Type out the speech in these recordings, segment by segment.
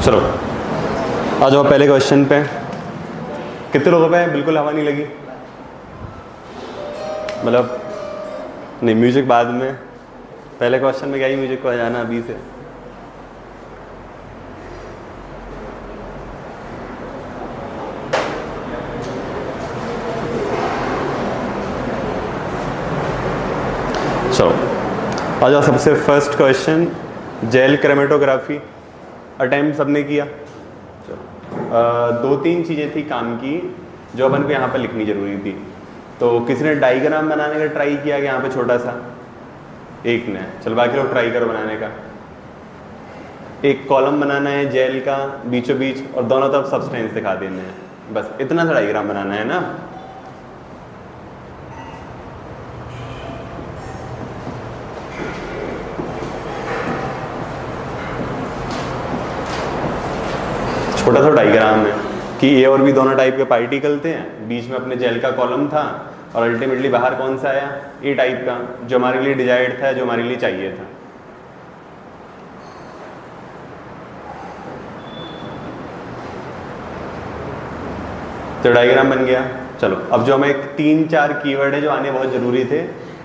चलो आ जाओ पहले क्वेश्चन पे। कितने लोगों पे बिल्कुल हवा नहीं लगी? मतलब नहीं, म्यूजिक बाद में, पहले क्वेश्चन में क्या ही म्यूजिक को आ जाना अभी से। चलो आ जाओ, सबसे first question, jail chromatography attempt सबने किया। दो तीन चीज़ें थी काम की जो अपन को यहाँ पर लिखनी जरूरी थी। तो किसी ने डायग्राम बनाने का ट्राई किया कि यहाँ पे छोटा सा, एक ने, चल बाकी लोग ट्राई करो बनाने का। एक कॉलम बनाना है जेल का बीचों बीच और दोनों तरफ सब्सटेंस दिखा देने हैं, बस इतना सा डायग्राम बनाना है ना। छोटा सा डायग्राम है कि ए और बी दोनों टाइप के पार्टिकल थे, बीच में अपने जेल का कॉलम था और अल्टीमेटली बाहर कौन सा आया, ए टाइप का, जो हमारे लिए डिजायर्ड था, जो हमारे लिए चाहिए था। तो डायग्राम बन गया। चलो अब जो हमें तीन चार कीवर्ड है जो आने बहुत जरूरी थे।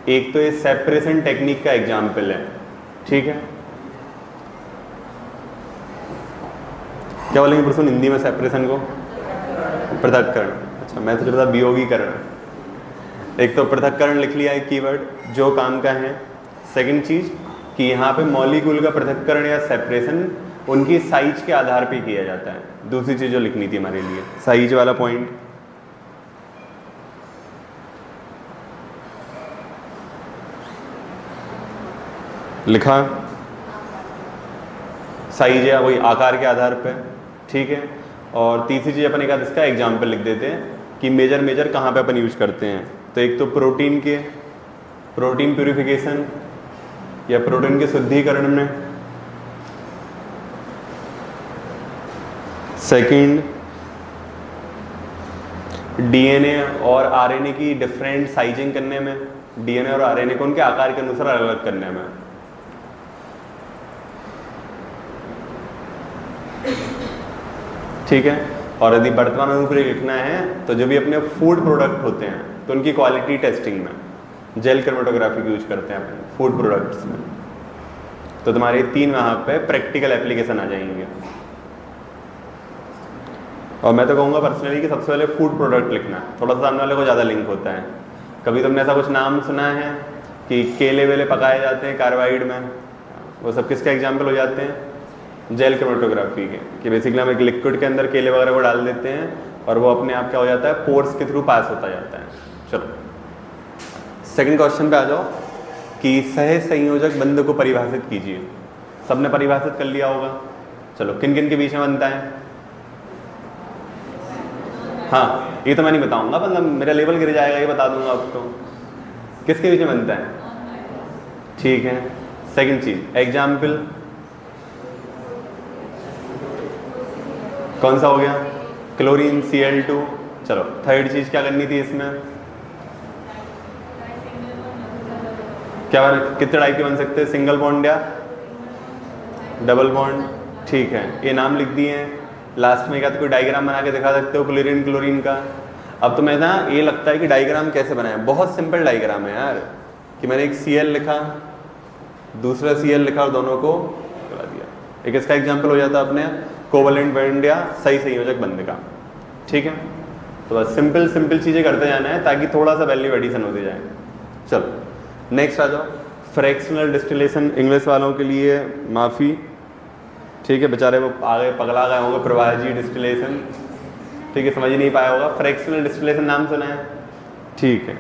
एक तो ये सेपरेशन टेक्निक का एग्जाम्पल है, ठीक है। क्या बोलेंगे प्रसून हिंदी में सेपरेशन को? पृथक्करण। अच्छा, मैं तो चलता वियोगीकरण। एक तो पृथक्करण लिख लिया एक कीवर्ड जो काम का है। सेकंड चीज कि यहाँ पे मॉलिक्यूल का पृथक्करण या सेपरेशन उनकी साइज के आधार पे किया जाता है। दूसरी चीज जो लिखनी थी हमारे लिए, साइज वाला पॉइंट। लिखा, साइज है वही आकार के आधार पे, ठीक है। और तीसरी चीज अपन एक आध इसका एग्जाम्पल लिख देते हैं कि मेजर कहाँ पे अपन यूज करते हैं। तो एक तो प्रोटीन के, प्रोटीन प्यूरिफिकेशन या प्रोटीन के शुद्धिकरण में। सेकंड, डीएनए और आरएनए की डिफरेंट साइजिंग करने में, डीएनए और आरएनए को उनके आकार के अनुसार अलग अलग करने में। ठीक है। और यदि वर्तमान अनुप्रयोग लिखना है तो जो भी अपने फूड प्रोडक्ट होते हैं तो उनकी क्वालिटी टेस्टिंग में जेल क्रोमेटोग्राफी का यूज करते हैं अपने फूड प्रोडक्ट्स में। तो तुम्हारे तीन वहाँ पे प्रैक्टिकल एप्लीकेशन आ जाएंगे। और मैं तो कहूँगा पर्सनली कि सबसे पहले फूड प्रोडक्ट लिखना, थोड़ा सा सामने वाले को ज़्यादा लिंक होता है। कभी तुमने ऐसा कुछ नाम सुना है कि केले वेले पकाए जाते हैं कार्बाइड में, वो सब किसके एग्जाम्पल हो जाते हैं? जेल क्रोमेटोग्राफी के। कि बेसिकली हम एक लिक्विड के अंदर केले वगैरह को डाल देते हैं और वो अपने आप क्या हो जाता है, पोर्स के थ्रू पास होता जाता है। चलो सेकंड क्वेश्चन पे आ जाओ कि सह संयोजक बंध को परिभाषित कीजिए। सबने परिभाषित कर लिया होगा। चलो किन किन के बीच में बनता है? हाँ, ये तो मैं नहीं बताऊंगा, मतलब मेरा लेवल गिर जाएगा, ये बता दूंगा आपको। किसके बीच में बनता है? ठीक है। सेकंड चीज एग्जाम्पल कौन सा हो गया? Chlorine Cl2। चलो थर्ड चीज क्या करनी थी इसमें? क्या कितने टाइप के बन सकते हैं? सिंगल बॉन्ड या डबल बॉन्ड। ठीक है, ये नाम लिख दिए हैं। लास्ट में क्या तो कोई डायग्राम बना के दिखा सकते हो क्लोरीन क्लोरीन का। अब तुम्हें ना ये लगता है कि डायग्राम कैसे बनाए? बहुत सिंपल डायग्राम है यार, कि मैंने एक Cl लिखा, दूसरा Cl लिखा और दोनों को लगा दिया। एक इसका एग्जाम्पल हो जाता अपने कोवलेंट बॉन्ड या सही संयोजक बंध का। ठीक है, तो बस सिंपल सिंपल चीज़ें करते जाना है ताकि थोड़ा सा वैल्यू एडिशन होते जाए। चलो नेक्स्ट आ जाओ, फ्रैक्शनल डिस्टिलेशन। इंग्लिश वालों के लिए माफ़ी, ठीक है, बेचारे वो आगे पगला गए होंगे, प्रवाही डिस्टिलेशन, ठीक है, समझ ही नहीं पाया होगा। फ्रैक्शनल डिस्टिलेशन नाम सुना है? ठीक है।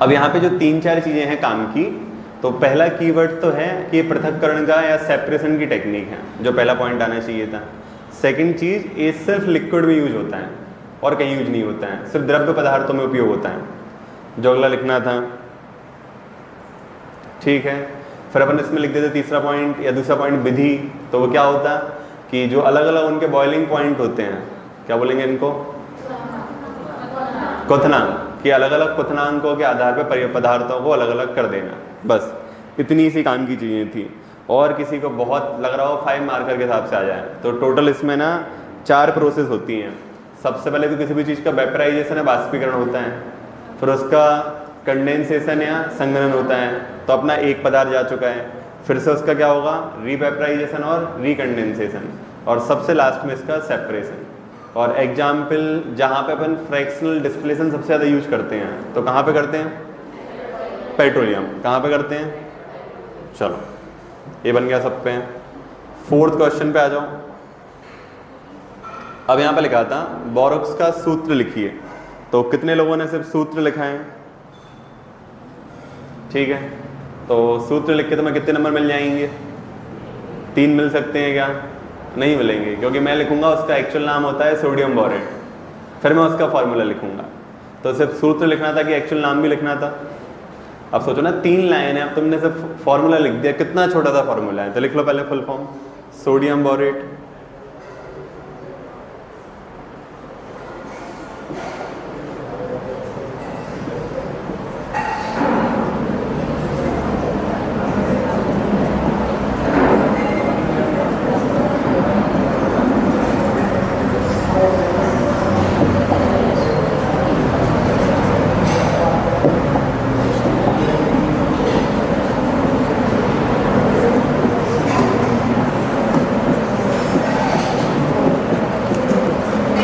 अब यहाँ पे जो तीन चार चीज़ें हैं काम की, तो पहला कीवर्ड तो है कि ये पृथक्करण का या सेपरेशन की टेक्निक है, जो पहला पॉइंट आना चाहिए था। सेकंड चीज, ये सिर्फ लिक्विड में यूज होता है और कहीं यूज नहीं होता है, सिर्फ द्रव्य पदार्थों में उपयोग होता है, जो अगला लिखना था। ठीक है, फिर अपन इसमें लिख देते तीसरा पॉइंट या दूसरा पॉइंट विधि। तो वो क्या होता कि जो अलग अलग उनके बॉइलिंग पॉइंट होते हैं, क्या बोलेंगे इनको? क्वथनांक, कि अलग अलग क्वथनांकों के आधार पर पदार्थों को अलग अलग कर देना। बस इतनी सी काम की चीज़ें थी। और किसी को बहुत लग रहा हो 5 मार्कर के हिसाब से आ जाए। तो टोटल इसमें ना 4 प्रोसेस होती हैं। सबसे पहले तो किसी भी चीज़ का वेपराइजेशन है, बाष्पीकरण होता है, फिर उसका कंडेंसेशन या संघनन होता है, तो अपना एक पदार्थ जा चुका है, फिर से उसका क्या होगा, रीवेपराइजेशन और रिकंडेंसेशन, और सबसे लास्ट में इसका सेपरेशन। और एग्जाम्पल जहाँ पे अपन फ्रैक्शनल डिस्प्लेसन सबसे ज़्यादा यूज करते हैं, तो कहाँ पे करते हैं, पेट्रोलियम। कहाँ पे करते हैं, चलो ये बन गया सब पे। 4th क्वेश्चन पे आ जाओ। अब यहाँ पे लिखा था बोरॉक्स का सूत्र लिखिए, तो कितने लोगों ने सिर्फ सूत्र लिखा है, ठीक है, तो सूत्र लिख के तुम्हें कितने नंबर मिल जाएंगे, 3 मिल सकते हैं क्या, नहीं मिलेंगे, क्योंकि मैं लिखूंगा उसका एक्चुअल नाम होता है सोडियम बोरेट, फिर मैं उसका फॉर्मूला लिखूंगा। तो सिर्फ सूत्र लिखना था कि एक्चुअल नाम भी लिखना था। अब सोचो ना 3 लाइन है, अब तुमने सिर्फ फॉर्मूला लिख दिया, कितना छोटा सा फॉर्मूला है, तो लिख लो पहले फुल फॉर्म, सोडियम बोरेट।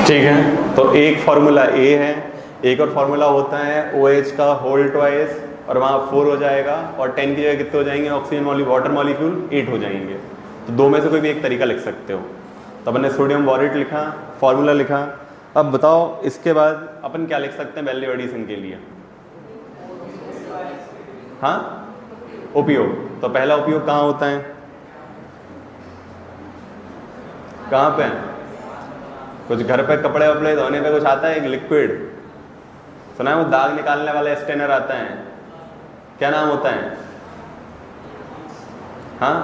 ठीक है, तो एक फार्मूला ए है, एक और फार्मूला होता है OH का होल ट्वाइस, और वहाँ 4 हो जाएगा, और 10 की जगह कितने हो जाएंगे, ऑक्सीजन वाटर मॉलिक्यूल 8 हो जाएंगे। तो 2 में से कोई भी एक तरीका लिख सकते हो। तो अपन ने सोडियम बोरेट लिखा, फार्मूला लिखा। अब बताओ इसके बाद अपन क्या लिख सकते हैं वैल्यू एडिशन के लिए, हाँ, उपयोग। तो पहला उपयोग कहाँ होता है, कहाँ पे, कुछ घर पे कपड़े वपड़े धोने पे कुछ आता है, एक लिक्विड सुना है, वो दाग निकालने वाला स्टेनर आता है, क्या नाम होता है, हाँ,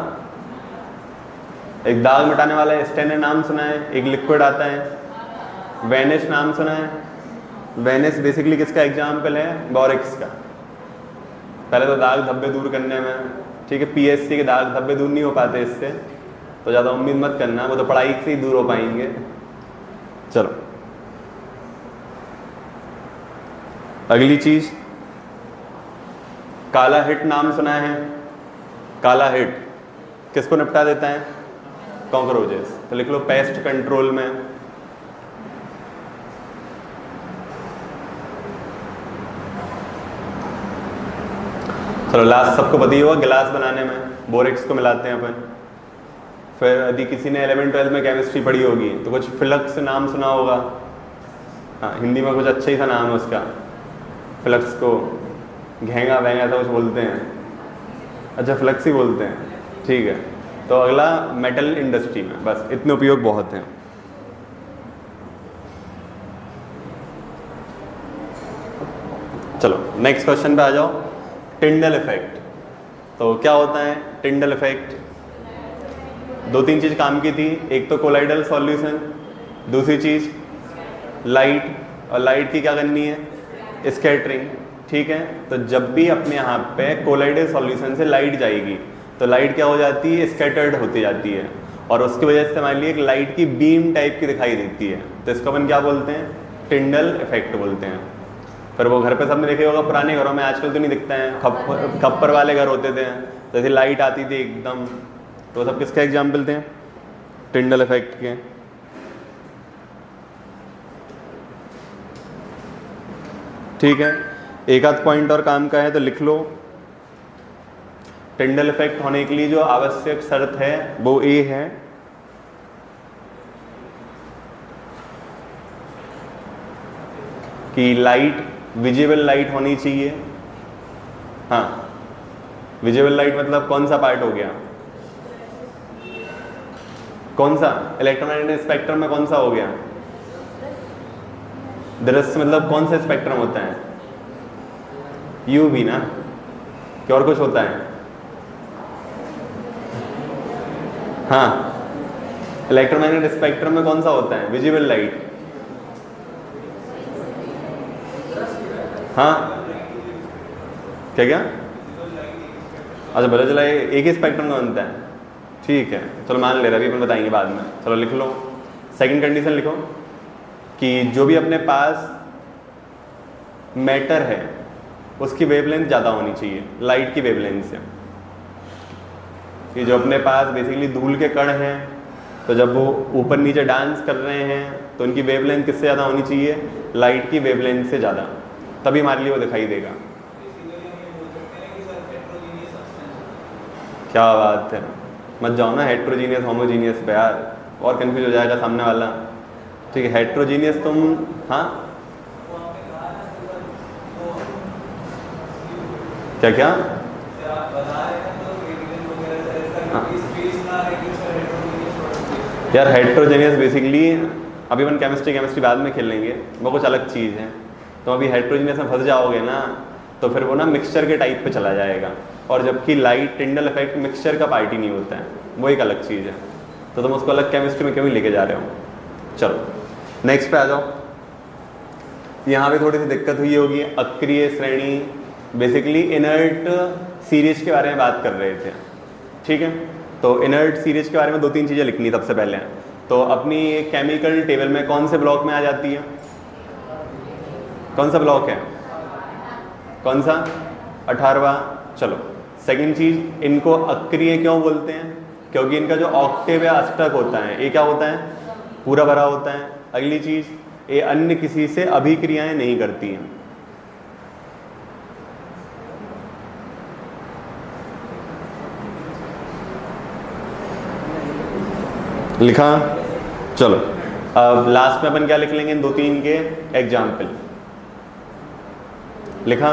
एक दाग मिटाने वाला स्टेनर नाम सुना है, एक लिक्विड आता है वेनिश नाम सुना है। वेनिश बेसिकली किसका एग्जाम्पल है, बोरेक्स का। पहले तो दाग धब्बे दूर करने में, ठीक है, PSC के दाग धब्बे दूर नहीं हो पाते इससे, तो ज़्यादा उम्मीद मत करना, वो तो पढ़ाई से ही दूर हो पाएंगे। चलो अगली चीज, काला हिट नाम सुना है, काला हिट किसको निपटा देता है, कॉकरोचेस। तो लिख लो पेस्ट कंट्रोल में। चलो लास्ट सबको पता ही होगा, गिलास बनाने में बोरेक्स को मिलाते हैं अपन। फिर यदि किसी ने 11th-12th में केमिस्ट्री पढ़ी होगी तो कुछ फ्लक्स नाम सुना होगा, हाँ, हिंदी में कुछ अच्छा ही सा नाम है उसका, फ्लक्स को घेंगा वैंगा ऐसा कुछ बोलते हैं, अच्छा फ्लक्स ही बोलते हैं, ठीक है। तो अगला मेटल इंडस्ट्री में, बस इतने उपयोग बहुत हैं। चलो नेक्स्ट क्वेश्चन पे आ जाओ, टिंडल इफेक्ट। तो क्या होता है टिंडल इफेक्ट, 2-3 चीज काम की थी, एक तो कोलाइडल सॉल्यूशन, दूसरी चीज लाइट, और लाइट की क्या करनी है, स्कैटरिंग, ठीक है। तो जब भी अपने यहाँ पे कोलाइडल सॉल्यूशन से लाइट जाएगी तो लाइट क्या हो जाती है, स्कैटर्ड होती जाती है, और उसकी वजह से मान लीजिए एक लाइट की बीम टाइप की दिखाई देती है, तो इसको अपन क्या बोलते हैं, टिंडल इफेक्ट बोलते हैं। फिर वो घर पे सबने देखे होगा, पुराने घरों में, आजकल तो नहीं दिखता है, खप्पर वाले घर होते थे, जैसे लाइट आती थी एकदम, तो सब किसके एग्जाम्पल थे, टिंडल इफेक्ट के। ठीक है, एक आध पॉइंट और काम का है तो लिख लो। टिंडल इफेक्ट होने के लिए जो आवश्यक शर्त है वो ये है कि लाइट विजिबल लाइट होनी चाहिए। हाँ, विजिबल लाइट मतलब कौन सा पार्ट हो गया, कौन सा, इलेक्ट्रोमैग्नेटिक स्पेक्ट्रम में कौन सा हो गया, दृश्य मतलब कौन सा स्पेक्ट्रम होता है, UV ना, क्या और कुछ होता है, हाँ, इलेक्ट्रोमैग्नेटिक स्पेक्ट्रम में कौन सा होता है, विजिबल लाइट, हाँ, क्या क्या, अच्छा भले चला एक ही स्पेक्ट्रम का बनता है, ठीक है, चलो मान ले रहा, अभी अपन बताएंगे बाद में। चलो लिख लो, सेकंड कंडीशन लिखो कि जो भी अपने पास मैटर है उसकी वेवलेंथ ज़्यादा होनी चाहिए लाइट की वेवलेंथ से। कि जो अपने पास बेसिकली धूल के कण हैं, तो जब वो ऊपर नीचे डांस कर रहे हैं तो उनकी वेवलेंथ किससे ज़्यादा होनी चाहिए? लाइट की वेवलेंथ से ज़्यादा, तभी हमारे लिए वो दिखाई देगा। क्या बात है, मत जाओ ना हेट्रोजीनियस होमोजीनियस पे यार, और कंफ्यूज हो जाएगा सामने वाला। ठीक है, हेट्रोजीनियस तुम, हाँ क्या क्या यार हेट्रोजेनियस बेसिकली, अभी अपन केमिस्ट्री बाद में खेल लेंगे, वो कुछ अलग चीज़ है। तो अभी हेट्रोजेनियस में फंस जाओगे ना तो फिर वो ना मिक्सचर के टाइप पे चला जाएगा, और जबकि लाइट टिंडल इफेक्ट मिक्सचर का पार्ट ही नहीं होता है, वो एक अलग चीज़ है। तो तुम उसको अलग केमिस्ट्री में क्यों लेके जा रहे हो। चलो नेक्स्ट पे आ जाओ। यहाँ पे थोड़ी सी दिक्कत हुई होगी, अक्रिय श्रेणी, बेसिकली इनर्ट सीरीज के बारे में बात कर रहे थे। ठीक है, तो इनर्ट सीरीज के बारे में 2-3 चीज़ें लिखनी सबसे पहले। तो अपनी केमिकल टेबल में कौन से ब्लॉक में आ जाती है? कौन सा ब्लॉक है? कौन सा? 18वां। चलो सेकंड चीज़, इनको अक्रिय क्यों बोलते हैं? क्योंकि इनका जो ऑक्टेव या अष्टक होता है, ये क्या होता है? पूरा भरा होता है। अगली चीज़, ये अन्य किसी से अभिक्रियाएं नहीं करती हैं। लिखा? चलो अब लास्ट में अपन क्या लिख लेंगे? 2-3 के एग्जाम्पल लिखा।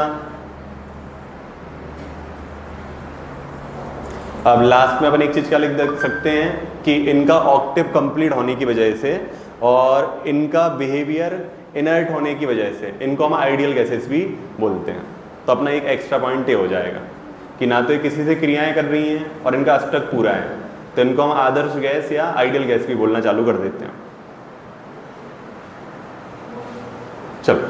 अब लास्ट में अपन एक चीज क्या लिख सकते हैं कि इनका ऑक्टिव कंप्लीट होने की वजह से और इनका बिहेवियर इनर्ट होने की वजह से इनको हम आइडियल गैसेस भी बोलते हैं। तो अपना एक एक्स्ट्रा पॉइंट ये हो जाएगा कि ना तो ये किसी से क्रियाएं कर रही हैं और इनका अष्टक पूरा है, तो इनको हम आदर्श गैस या आइडियल गैस भी बोलना चालू कर देते हैं। चलो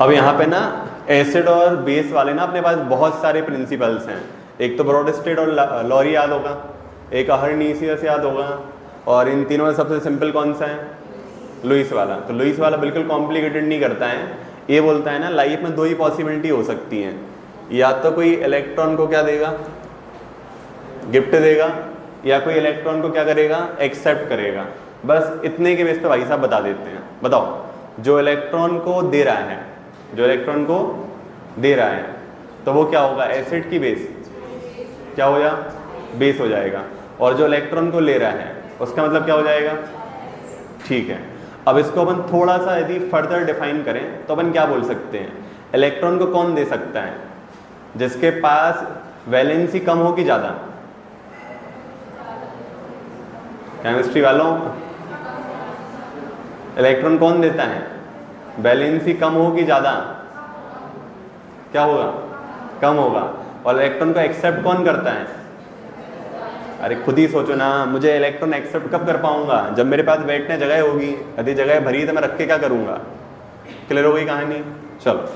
अब यहाँ पे ना एसिड और बेस वाले ना अपने पास बहुत सारे प्रिंसिपल्स हैं। एक तो ब्रॉडस्टेड और लॉरी याद होगा, एक अहर्नीसियस याद होगा, और इन तीनों में सबसे सिंपल कौन सा है? लुईस वाला। तो लुईस वाला बिल्कुल कॉम्प्लिकेटेड नहीं करता है, ये बोलता है ना लाइफ में 2 ही पॉसिबिलिटी हो सकती हैं, या तो कोई इलेक्ट्रॉन को क्या देगा? गिफ्ट देगा, या कोई इलेक्ट्रॉन को क्या करेगा? एक्सेप्ट करेगा। बस इतने के बेस पे भाई साहब बता देते हैं। बताओ, जो इलेक्ट्रॉन को दे रहा है, जो इलेक्ट्रॉन को दे रहा है, तो वो क्या होगा? एसिड की बेस क्या हो जा? बेस हो जाएगा। और जो इलेक्ट्रॉन को ले रहा है उसका मतलब क्या हो जाएगा? ठीक है, अब इसको अपन थोड़ा सा यदि फर्दर डिफाइन करें तो अपन क्या बोल सकते हैं? इलेक्ट्रॉन को कौन दे सकता है? जिसके पास वैलेंसी कम हो कि ज़्यादा? केमिस्ट्री वालों, इलेक्ट्रॉन कौन देता है? वैलेंसी कम हो कि ज़्यादा? क्या होगा? कम होगा। और इलेक्ट्रॉन को एक्सेप्ट कौन करता है? अरे खुद ही सोचो ना, मुझे इलेक्ट्रॉन एक्सेप्ट कब कर पाऊंगा? जब मेरे पास बैठने जगह होगी। यदि जगह भरी है तो मैं रख के क्या करूंगा? क्लियर हो गई कहानी? चलो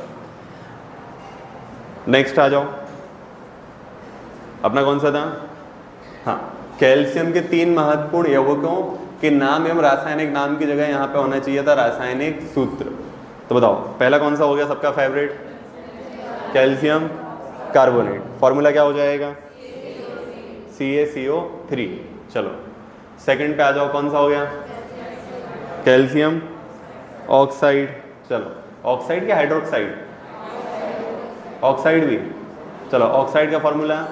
नेक्स्ट आ जाओ। अपना कौन सा था? हाँ, कैल्शियम के 3 महत्वपूर्ण यौगिकों के नाम एवं रासायनिक नाम की जगह यहाँ पे होना चाहिए था रासायनिक सूत्र। तो बताओ पहला कौन सा हो गया सबका फेवरेट? Calcium carbonate. फॉर्मूला क्या हो जाएगा? CaCO3। चलो सेकंड पे आ जाओ, कौन सा हो गया? Calcium oxide. चलो ऑक्साइड क्या हाइड्रोक्साइड? ऑक्साइड भी। चलो ऑक्साइड का फॉर्मूला,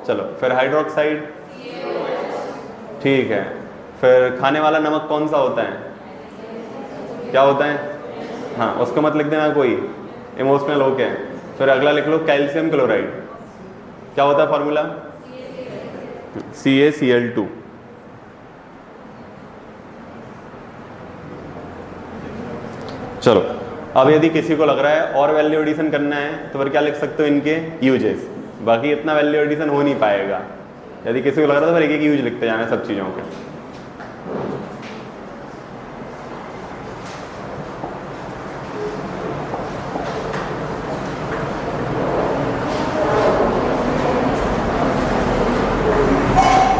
चलो फिर हाइड्रोक्साइड। ठीक है, फिर खाने वाला नमक कौन सा होता है? क्या होता है? हाँ, उसको मत लिख देना कोई इमोशनल हो के। फिर अगला लिख लो कैल्शियम क्लोराइड। क्या होता है फॉर्मूला? CaCl2। चलो अब यदि किसी को लग रहा है और वैल्यू एडिशन करना है तो फिर क्या लिख सकते हो? इनके यूजेस। बाकी इतना वैल्यू एडिशन हो नहीं पाएगा। यदि किसी को लग रहा था तो फिर एक यूज लिखते जाना सब चीज़ों के।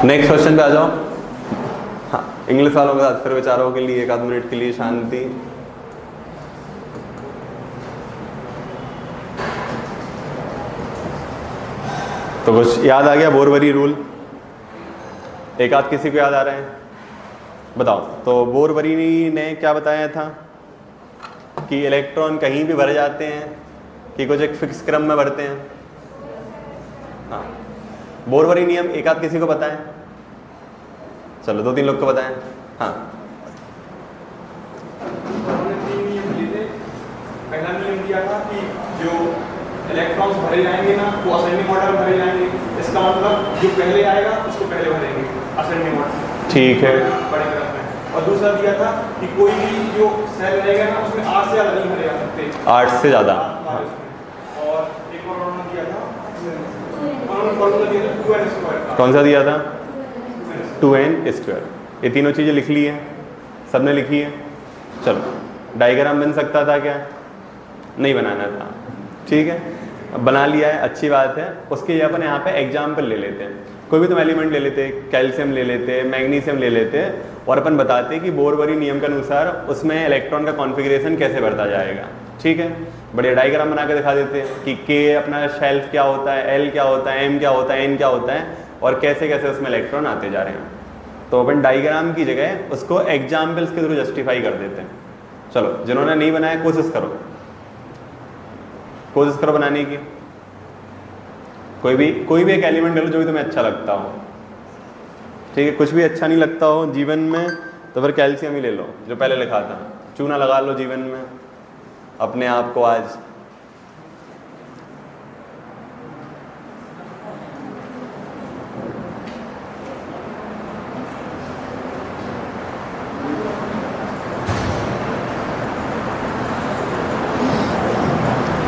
नेक्स्ट क्वेश्चन पे आ जाओ। हाँ, इंग्लिश वालों के साथ फिर विचारों के लिए 1 आध मिनट के लिए शांति। तो कुछ याद आ गया? बोरवरी रूल एक आध किसी को याद आ रहा है? बताओ। तो बोरवरी ने क्या बताया था कि इलेक्ट्रॉन कहीं भी भरे जाते हैं कि कुछ एक फिक्स क्रम में भरते हैं। हाँ, बोरवरी नियम एक आध किसी को पता है? चलो 2-3 लोग को बताएं। हाँ, पहला नियम दिया था कि जो इलेक्ट्रॉन्स भरे जाएंगे ना वो असेंडिंग ऑर्डर भरे जाएंगे। इसका मतलब जो पहले आएगा उसको पहले भरेंगे असेंडिंग ऑर्डर। ठीक है, बड़े क्रम में। और दूसरा दिया था कि कोई भी जो सेल रहेगा ना उसमें 8 से ज़्यादा नहीं भरे जा सकते। 8 से ज़्यादा। और एक और उन्होंने दिया था, फॉर्मूला दिया था 2n²। कौन सा दिया था? 2n²। ये तीनों चीज़ें लिख ली हैं, सबने लिखी है। चलो, डायग्राम बन सकता था क्या? नहीं बनाना था। ठीक है, अब बना लिया है, अच्छी बात है। उसके लिए अपन यहाँ पे एग्जाम्पल ले लेते हैं। कोई भी तुम एलिमेंट ले लेते, कैल्शियम ले लेते, मैग्नीशियम ले लेते और अपन बताते कि बोरवरी नियम के अनुसार उसमें इलेक्ट्रॉन का कॉन्फ़िगरेशन कैसे बढ़ता जाएगा। ठीक है, बढ़िया डायग्राम बना के दिखा देते हैं कि के अपना शेल्फ क्या होता है, एल क्या होता है, एम क्या होता है, एन क्या होता है और कैसे कैसे उसमें इलेक्ट्रॉन आते जा रहे हैं। तो अपन डायग्राम की जगह उसको एग्जाम्पल्स के थ्रू जस्टिफाई कर देते हैं। चलो, जिन्होंने नहीं बनाया कोशिश करो बनाने की। कोई भी एक एलिमेंट ले लो जो भी तुम्हें अच्छा लगता हो। ठीक है, कुछ भी अच्छा नहीं लगता हो जीवन में तो फिर कैल्शियम ही ले लो जो पहले लिखा था। चूना लगा लो जीवन में अपने आप को आज।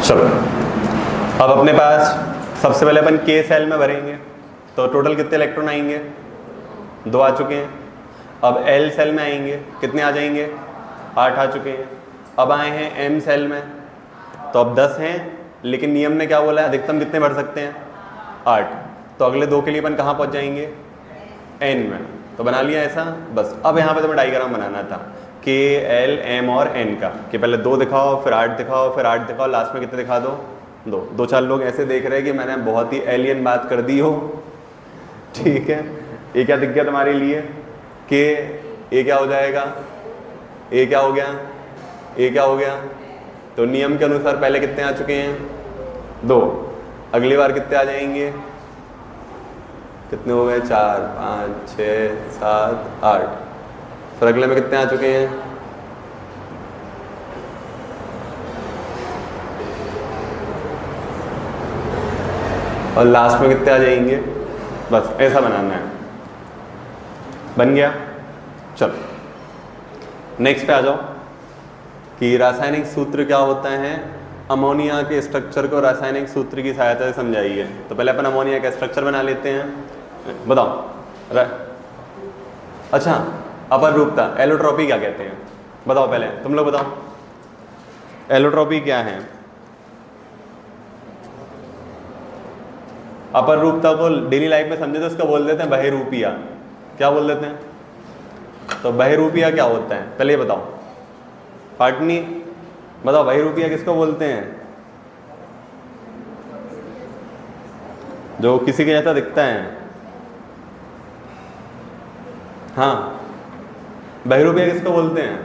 चलो, अब अपने पास सबसे पहले अपन के सेल में भरेंगे तो टोटल कितने इलेक्ट्रॉन आएंगे? 2 आ चुके हैं। अब एल सेल में आएंगे, कितने आ जाएंगे? 8 आ चुके हैं। अब आए हैं एम सेल में तो अब 10 हैं, लेकिन नियम ने क्या बोला है अधिकतम कितने भर सकते हैं? 8। तो अगले 2 के लिए अपन कहाँ पहुँच जाएंगे? एन में। तो बना लिया ऐसा बस। अब यहाँ पे तुम्हें डायग्राम बनाना था के, एल, एम और एन का कि पहले 2 दिखाओ, फिर 8 दिखाओ, फिर 8 दिखाओ, लास्ट में कितने दिखा दो? 2-4 लोग ऐसे देख रहे हैं कि मैंने बहुत ही एलियन बात कर दी हो। ठीक है, ये क्या दिख गया तुम्हारे लिए? के ए क्या हो जाएगा? ए क्या हो गया? ए क्या हो गया? तो नियम के अनुसार पहले कितने आ चुके हैं? 2। अगली बार कितने आ जाएंगे? कितने हो गए? 4, 5, 6, 7, 8। फिर अगले में कितने आ चुके हैं? और लास्ट में कितने आ जाएंगे? बस ऐसा बनाना है। बन गया? चलो नेक्स्ट पे आ जाओ कि रासायनिक सूत्र क्या होता है। अमोनिया के स्ट्रक्चर को रासायनिक सूत्र की सहायता से समझाइए। तो पहले अपन अमोनिया का स्ट्रक्चर बना लेते हैं। बताओ। अच्छा, अपर रूपता, एलोट्रॉपी क्या कहते हैं? बताओ पहले तुम लोग बताओ, एलोट्रॉपी क्या है? अपर रूपता को डेली लाइफ में समझे तो उसको बोल देते हैं बहिरूपिया। क्या बोल देते हैं? तो बहिरूपिया क्या होता है पहले ये बताओ। पाटनी बताओ, बहिरूपिया किसको बोलते हैं? जो किसी के जैसा दिखता है। हाँ, बहिरूपिया किसको बोलते हैं?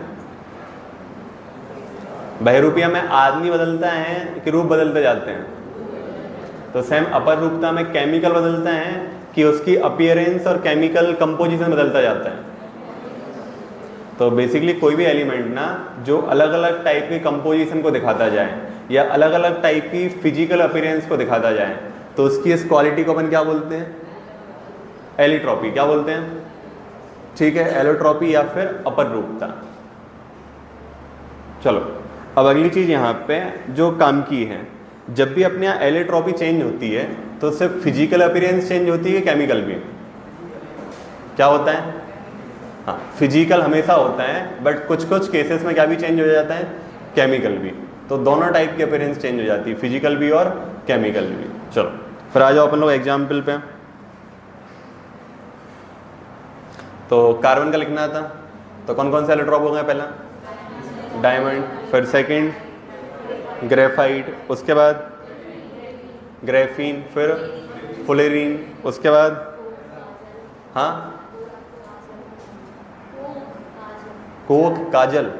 बहिरूपिया में आदमी बदलता है कि रूप बदलते जाते हैं? तो सेम अपर रूपता में केमिकल बदलता है कि उसकी अपीयरेंस और केमिकल कंपोजिशन बदलता जाता है। तो बेसिकली कोई भी एलिमेंट ना जो अलग अलग टाइप की कंपोजिशन को दिखाता जाए या अलग अलग टाइप की फिजिकल अपीयरेंस को दिखाता जाए तो उसकी इस क्वालिटी को अपन क्या बोलते हैं? एलिट्रॉपी। क्या बोलते हैं? ठीक है, एलोट्रॉपी या फिर अपर रूपता। चलो, अब अगली चीज यहाँ पे जो काम की है, जब भी अपने यहाँ एलोट्रॉपी चेंज होती है तो सिर्फ फिजिकल अपीयरेंस चेंज होती है, केमिकल भी? क्या होता है? हाँ, फिजिकल हमेशा होता है, बट कुछ कुछ केसेस में क्या भी चेंज हो जाता है? केमिकल भी। तो दोनों टाइप की अपीयरेंस चेंज हो जाती है, फिजिकल भी और केमिकल भी। चलो फिर आ जाओ अपन लोग एग्जाम्पल पे। तो कार्बन का लिखना था, तो कौन कौन से एलोट्रॉप हो गए? पहला डायमंड, फिर सेकंड ग्रेफाइट, उसके बाद ग्रेफीन, फिर फुलेरीन, उसके बाद हाँ कोक, काजल,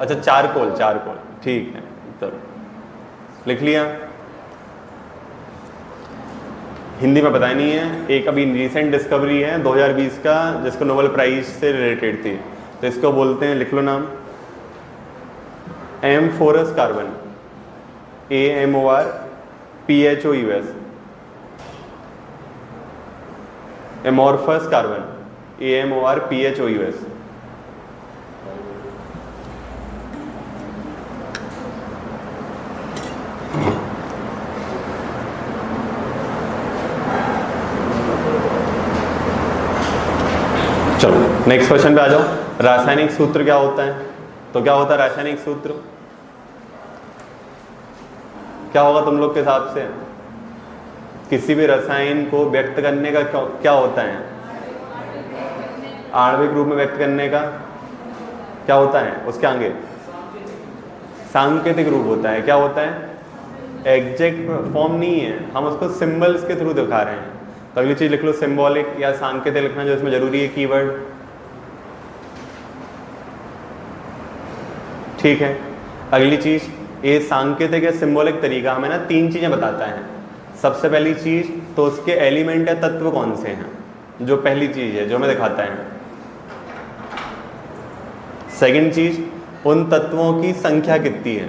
अच्छा चारकोल, चारकोल, ठीक है, चलो लिख लिया। हिंदी में पता नहीं है, एक अभी रिसेंट डिस्कवरी है 2020 का जिसको नोबेल प्राइज से रिलेटेड थी, तो इसको बोलते हैं, लिख लो नाम, amorphous carbon, AMORPHOUS, amorphous carbon, AMORPHOUS। चलो नेक्स्ट क्वेश्चन पे आ जाओ। रासायनिक सूत्र क्या होता है? तो क्या होता है रासायनिक सूत्र? क्या होगा तुम लोग के हिसाब से? किसी भी रसायन को व्यक्त करने का क्या होता है? आणविक रूप में व्यक्त करने का क्या होता है? उसके आगे सांकेतिक रूप होता है। क्या होता है? एग्जैक्ट फॉर्म नहीं है, हम उसको सिंबल्स के थ्रू दिखा रहे हैं। तो अगली चीज लिख लो सिंबॉलिक या सांकेतिक लिखना, जो इसमें जरूरी है कीवर्ड। ठीक है, अगली चीज ये सांकेतिक या सिंबॉलिक तरीका हमें ना 3 चीजें बताता है। सबसे पहली चीज तो उसके एलिमेंट या तत्व कौन से हैं, जो पहली चीज है जो हमें दिखाता है। सेकंड चीज उन तत्वों की संख्या कितनी है।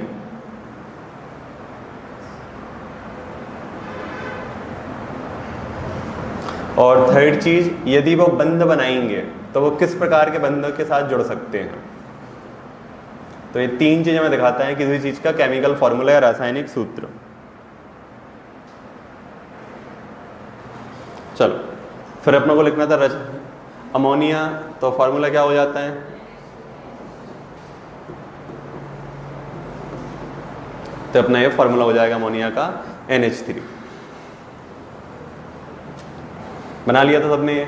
और थर्ड चीज यदि वो बंध बनाएंगे तो वो किस प्रकार के बंधों के साथ जुड़ सकते हैं। तो ये 3 चीजें हमें दिखाता है किसी चीज का केमिकल फॉर्मूला या रासायनिक सूत्र। चलो फिर अपने को लिखना था अमोनिया, तो फॉर्मूला क्या हो जाता है? तो अपना ये फॉर्मूला हो जाएगा अमोनिया का NH3। बना लिया था सबने ये।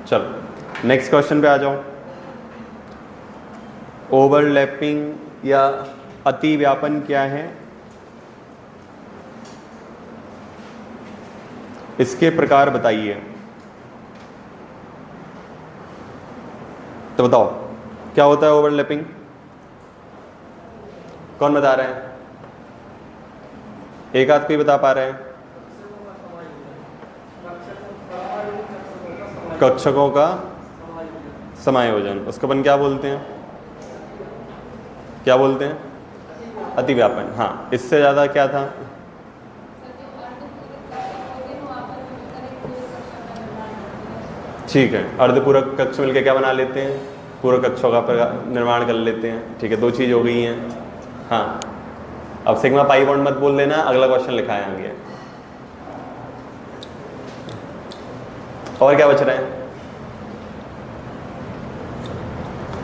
चलो नेक्स्ट क्वेश्चन पे आ जाओ। ओवरलैपिंग या अति व्यापन क्या है? इसके प्रकार बताइए। तो बताओ क्या होता है ओवरलैपिंग? कौन बता रहे हैं? एक आध कोई बता पा रहे हैं? कक्षकों का समायोजन, उसको अपन क्या बोलते हैं? क्या बोलते हैं? अतिव्यापन। हाँ, इससे ज्यादा क्या था? ठीक है, अर्धपूरक कक्ष मिलकर क्या बना लेते हैं? पूरक कक्षों का निर्माण कर लेते हैं। ठीक है, 2 चीज हो गई हैं। हाँ, अब सिग्मा पाई बॉन्ड मत बोल देना, अगला क्वेश्चन लिखा है आगे। और क्या बच रहा है?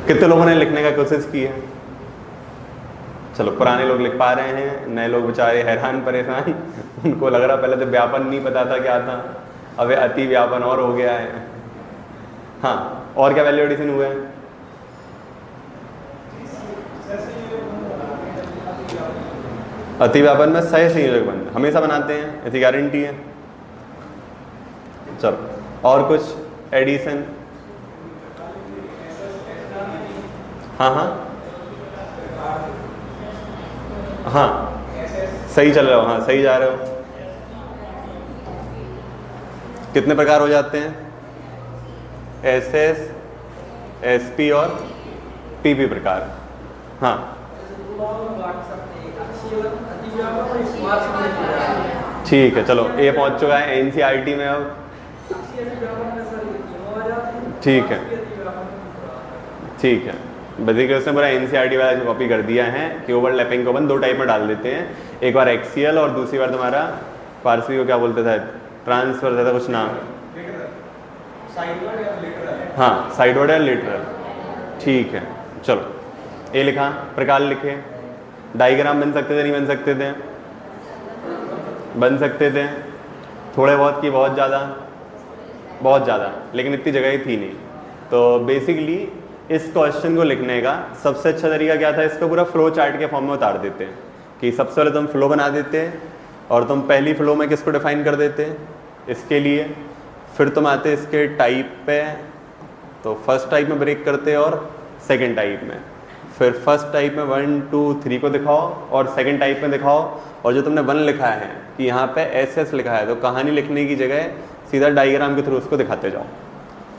कितने लोगों ने लिखने का कोशिश की है? चलो पुराने लोग लिख पा रहे हैं, नए लोग बेचारे हैरान परेशान उनको लग रहा पहले तो व्यापन नहीं पता था क्या था, अब अति व्यापन और हो गया है। हाँ, और क्या वैल्यू एडिशन हुआ है? अति व्यापन में सह संयोजक बंध हमेशा बनाते हैं, ऐसी गारंटी है। चलो और कुछ एडिशन? हाँ हाँ हाँ, सही चल रहे हो, हाँ सही जा रहे हो। कितने प्रकार हो जाते हैं? SS, SP और PP प्रकार। हाँ, ठीक है, चलो ये पहुंच चुका है NCERT में अब। ठीक है, ठीक है, बेसिकली उसने पूरा NCERT वाला कॉपी कर दिया है कि ओवरलैपिंग को अपन 2 टाइप में डाल देते हैं, एक बार एक्सियल और दूसरी बार तुम्हारा पार्सली को क्या बोलते थे, ट्रांसफर था कुछ नाम। हाँ, साइडवर्ड या लेटरल। ठीक है, चलो ये लिखा, प्रकार लिखे। डायग्राम बन सकते थे नहीं बन सकते थे? बन सकते थे, थोड़े बहुत की बहुत ज़्यादा बहुत ज़्यादा, लेकिन इतनी जगह ही थी नहीं। तो बेसिकली इस क्वेश्चन को लिखने का सबसे अच्छा तरीका क्या था, इसको पूरा फ्लो चार्ट के फॉर्म में उतार देते हैं कि सबसे पहले तुम फ्लो बना देते हैं और तुम पहली फ्लो में किसको डिफाइन कर देते हैं इसके लिए, फिर तुम आते इसके टाइप पे, तो फर्स्ट टाइप में ब्रेक करते और सेकंड टाइप में, फिर फर्स्ट टाइप में 1 2 3 को दिखाओ और सेकंड टाइप में दिखाओ, और जो तुमने 1 लिखा है कि यहाँ पे SS लिखा है तो कहानी लिखने की जगह सीधा डायग्राम के थ्रू उसको दिखाते जाओ,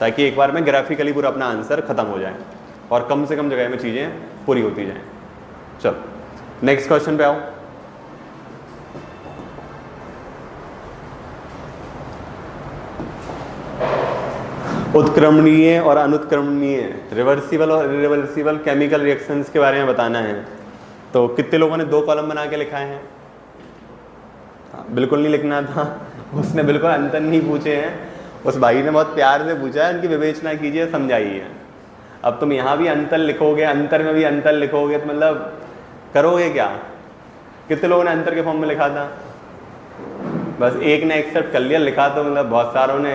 ताकि एक बार में ग्राफिकली पूरा अपना आंसर खत्म हो जाए और कम से कम जगह में चीज़ें पूरी होती जाएं। चलो नेक्स्ट क्वेश्चन पे आओ। उत्क्रमणीय और अनुत्क्रमणीय, रिवर्सिबल और इरिवर्सिबल केमिकल रिएक्शंस के बारे में बताना है। तो कितने लोगों ने 2 कॉलम बना के लिखा है? बिल्कुल नहीं लिखना था, उसने बिल्कुल अंतर नहीं पूछे हैं, उस भाई ने बहुत प्यार से पूछा है, उनकी विवेचना कीजिए, समझाइए। अब तुम यहाँ भी अंतर लिखोगे, अंतर में भी अंतर लिखोगे, तो मतलब करोगे क्या? कितने लोगों ने अंतर के फॉर्म में लिखा था? बस एक ने एक्सेप्ट कर लिया, लिखा तो मतलब बहुत सारों ने,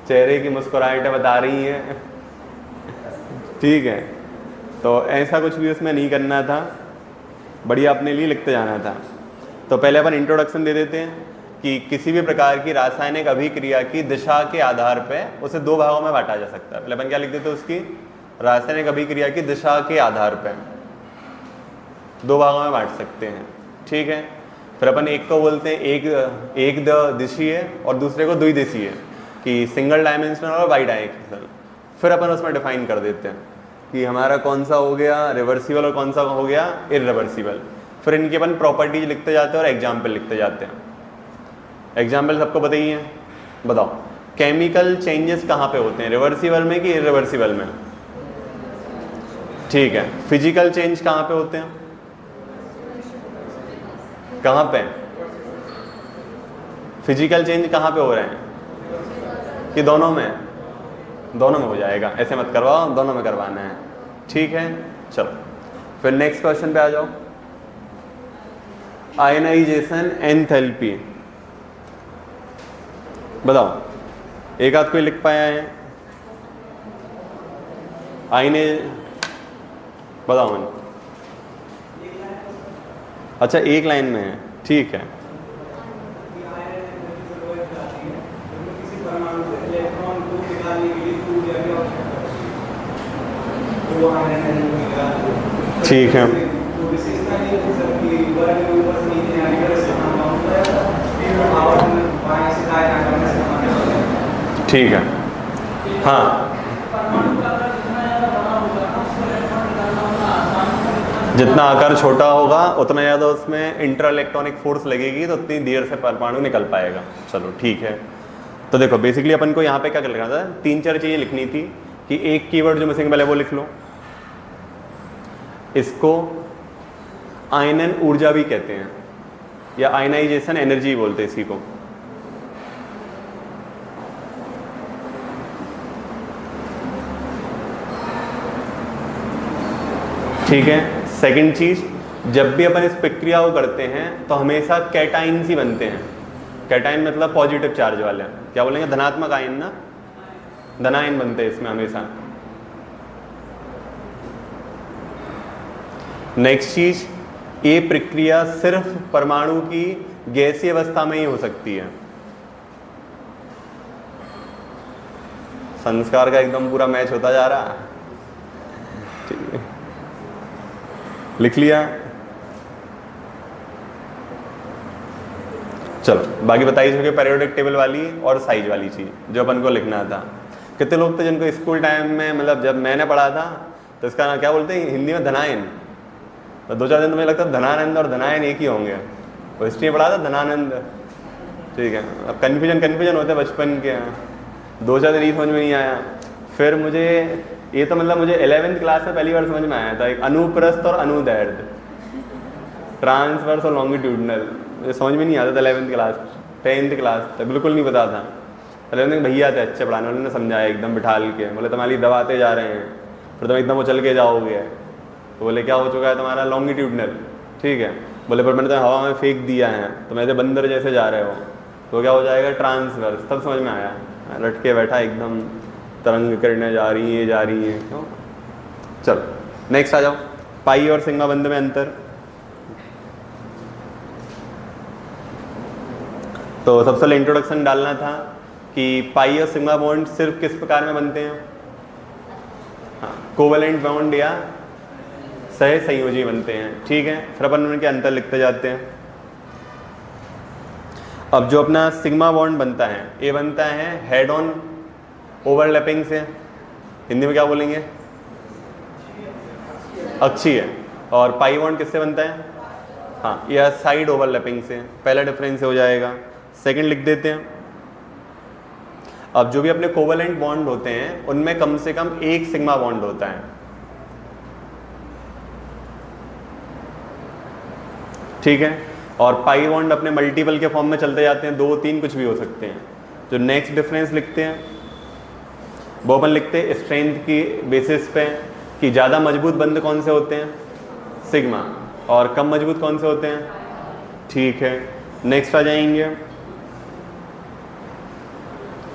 चेहरे की मुस्कुराहटें बता रही हैं। ठीक है, तो ऐसा कुछ भी उसमें नहीं करना था, बढ़िया अपने लिए लिखते जाना था। तो पहले अपन इंट्रोडक्शन दे देते हैं कि किसी भी प्रकार की रासायनिक अभिक्रिया की दिशा के आधार पर उसे 2 भागों में बांटा जा सकता है। पहले अपन क्या लिख देते हैं, उसकी रासायनिक अभिक्रिया की दिशा के आधार पर 2 भागों में बांट सकते हैं। ठीक है, फिर अपन एक को बोलते हैं एक दिशीय और दूसरे को द्विदिशीय, कि सिंगल डायमेंशनल और बाई डायमेंशनल। फिर अपन उसमें डिफाइन कर देते हैं कि हमारा कौन सा हो गया रिवर्सिबल और कौन सा हो गया इरिवर्सिबल। फिर इनकी अपन प्रॉपर्टीज लिखते जाते हैं और एग्जाम्पल लिखते जाते हैं। एग्जाम्पल सबको बताइए, बताओ केमिकल चेंजेस कहाँ पे होते हैं, रिवर्सिबल में कि इरिवर्सिबल में? ठीक है, फिजिकल चेंज कहाँ पे होते हैं? कहाँ पे फिजिकल चेंज कहाँ पे हो रहे हैं? कि दोनों में? दोनों में हो जाएगा, ऐसे मत करवाओ, दोनों में करवाना है। ठीक है, चलो फिर नेक्स्ट क्वेश्चन पे आ जाओ। आयनाइजेशन एंथैल्पी बताओ, एक आध कोई लिख पाया है? आयने बताओ मन। अच्छा एक लाइन में है, ठीक है। ठीक है, ठीक है, हाँ जितना आकार छोटा होगा उतना ज़्यादा उसमें इंटर इलेक्ट्रॉनिक फोर्स लगेगी, तो उतनी देर से परमाणु निकल पाएगा। चलो ठीक है, तो देखो बेसिकली अपन को यहाँ पे क्या लिखना था, 3-4 चीज़ें लिखनी थी कि एक कीवर्ड जो मिसिंग पहले वो लिख लो, इसको आयनन ऊर्जा भी कहते हैं या आयनाइजेशन एनर्जी बोलते हैं इसी को। ठीक है, सेकंड चीज, जब भी अपन इस प्रक्रिया को करते हैं तो हमेशा कैटाइन्स ही बनते हैं। कैटाइन मतलब पॉजिटिव चार्ज वाले, क्या बोलेंगे, धनात्मक आयन ना, धनायन बनते हैं इसमें हमेशा। नेक्स्ट चीज, ये प्रक्रिया सिर्फ परमाणु की गैसीय अवस्था में ही हो सकती है। संस्कार का एकदम पूरा मैच होता जा रहा है, ठीक है, लिख लिया। चलो बाकी बताइए जो कि पीरियोडिक टेबल वाली और साइज वाली चीज जो अपन को लिखना था। कितने लोग थे जिनको स्कूल टाइम में, मतलब जब मैंने पढ़ा था तो इसका नाम क्या बोलते हैं हिंदी में, धनायन। तो 2-4 दिन तो मुझे लगता है धनानंद और धनायन एक ही होंगे। वो हिस्ट्री में पढ़ा था धनानंद, ठीक है। अब कन्फ्यूजन होते हैं बचपन के, 2-4 दिन ही समझ में नहीं आया। फिर मुझे ये तो मतलब मुझे 11th क्लास में पहली बार समझ में आया था, एक अनुप्रस्थ और अनुदैर्ध्य, ट्रांसवर्स और लॉन्गिट्यूडनल। मुझे समझ में नहीं आता था 11th क्लास, 10th क्लास तक बिल्कुल नहीं पता था। 11th भैया थे अच्छे पढ़ाने वाले, ने समझाया एकदम बिठाल के, बोले तुम्हारी दबाते जा रहे हैं, फिर तुम एकदम वो चल के जाओगे। तो बोले क्या हो चुका है तुम्हारा, लॉन्गिट्यूडनल, ठीक है। बोले पर मैंने तो हवा में फेंक दिया है, तो मैं बंदर जैसे जा रहे हो, तो क्या हो जाएगा, ट्रांसवर्स। तब समझ में आया, लटके बैठा एकदम, तरंग करने जा रही है, जा रही है क्यों। चलो नेक्स्ट आ जाओ, पाई और सिग्मा बंध में अंतर। तो सबसे पहले इंट्रोडक्शन डालना था कि पाई और सिग्मा बॉन्ड सिर्फ किस प्रकार में बनते हैं, हाँ कोवेलेंट बॉन्ड या सह संयोजी बनते हैं, ठीक है। फिर अपन उनके अंतर लिखते जाते हैं। अब जो अपना सिग्मा बॉन्ड बनता है, ये बनता है हेड ऑन ओवरलैपिंग से, हिंदी में क्या बोलेंगे, अक्षीय। और पाई बॉन्ड किससे बनता है, हाँ यह साइड ओवरलैपिंग से, पहला डिफरेंस हो जाएगा। सेकंड लिख देते हैं। अब जो भी अपने कोवेलेंट बॉन्ड होते हैं उनमें कम से कम एक सिग्मा बॉन्ड होता है, ठीक है। और पाई बॉन्ड अपने मल्टीपल के फॉर्म में चलते जाते हैं, 2 3 कुछ भी हो सकते हैं। जो नेक्स्ट डिफरेंस लिखते हैं वो अपन लिखते हैं स्ट्रेंथ की बेसिस पे कि ज़्यादा मजबूत बंध कौन से होते हैं, सिग्मा, और कम मजबूत कौन से होते हैं, ठीक है। नेक्स्ट आ जाएंगे,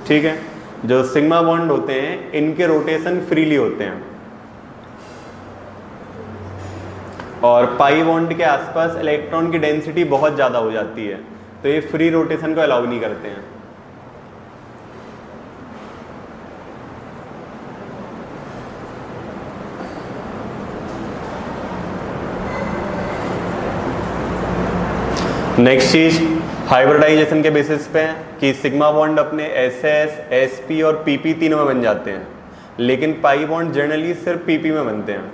ठीक है। जो सिग्मा बॉन्ड होते हैं इनके रोटेशन फ्रीली होते हैं, और पाई बॉन्ड के आसपास इलेक्ट्रॉन की डेंसिटी बहुत ज़्यादा हो जाती है, तो ये फ्री रोटेशन को अलाउ नहीं करते हैं। नेक्स्ट चीज हाइब्रिडाइजेशन के बेसिस पे कि सिग्मा बॉन्ड अपने SS, SP और PP तीनों में बन जाते हैं, लेकिन पाई बॉन्ड जनरली सिर्फ PP में बनते हैं।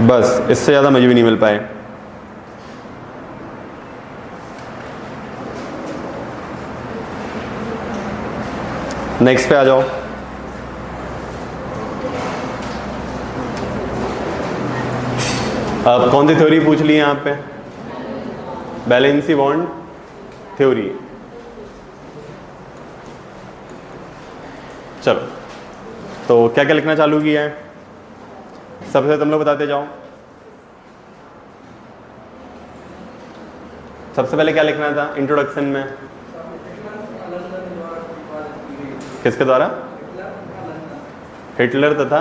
बस इससे ज़्यादा मुझे भी नहीं मिल पाए। नेक्स्ट पे आ जाओ। अब कौन सी थ्योरी पूछ ली है यहाँ पे, वैलेंसी बॉन्ड थ्योरी। चलो तो क्या क्या लिखना चालू किया है, सबसे तुम लोग बताते जाओ। सबसे पहले क्या लिखना था इंट्रोडक्शन में, किसके द्वारा, हिटलर तथा,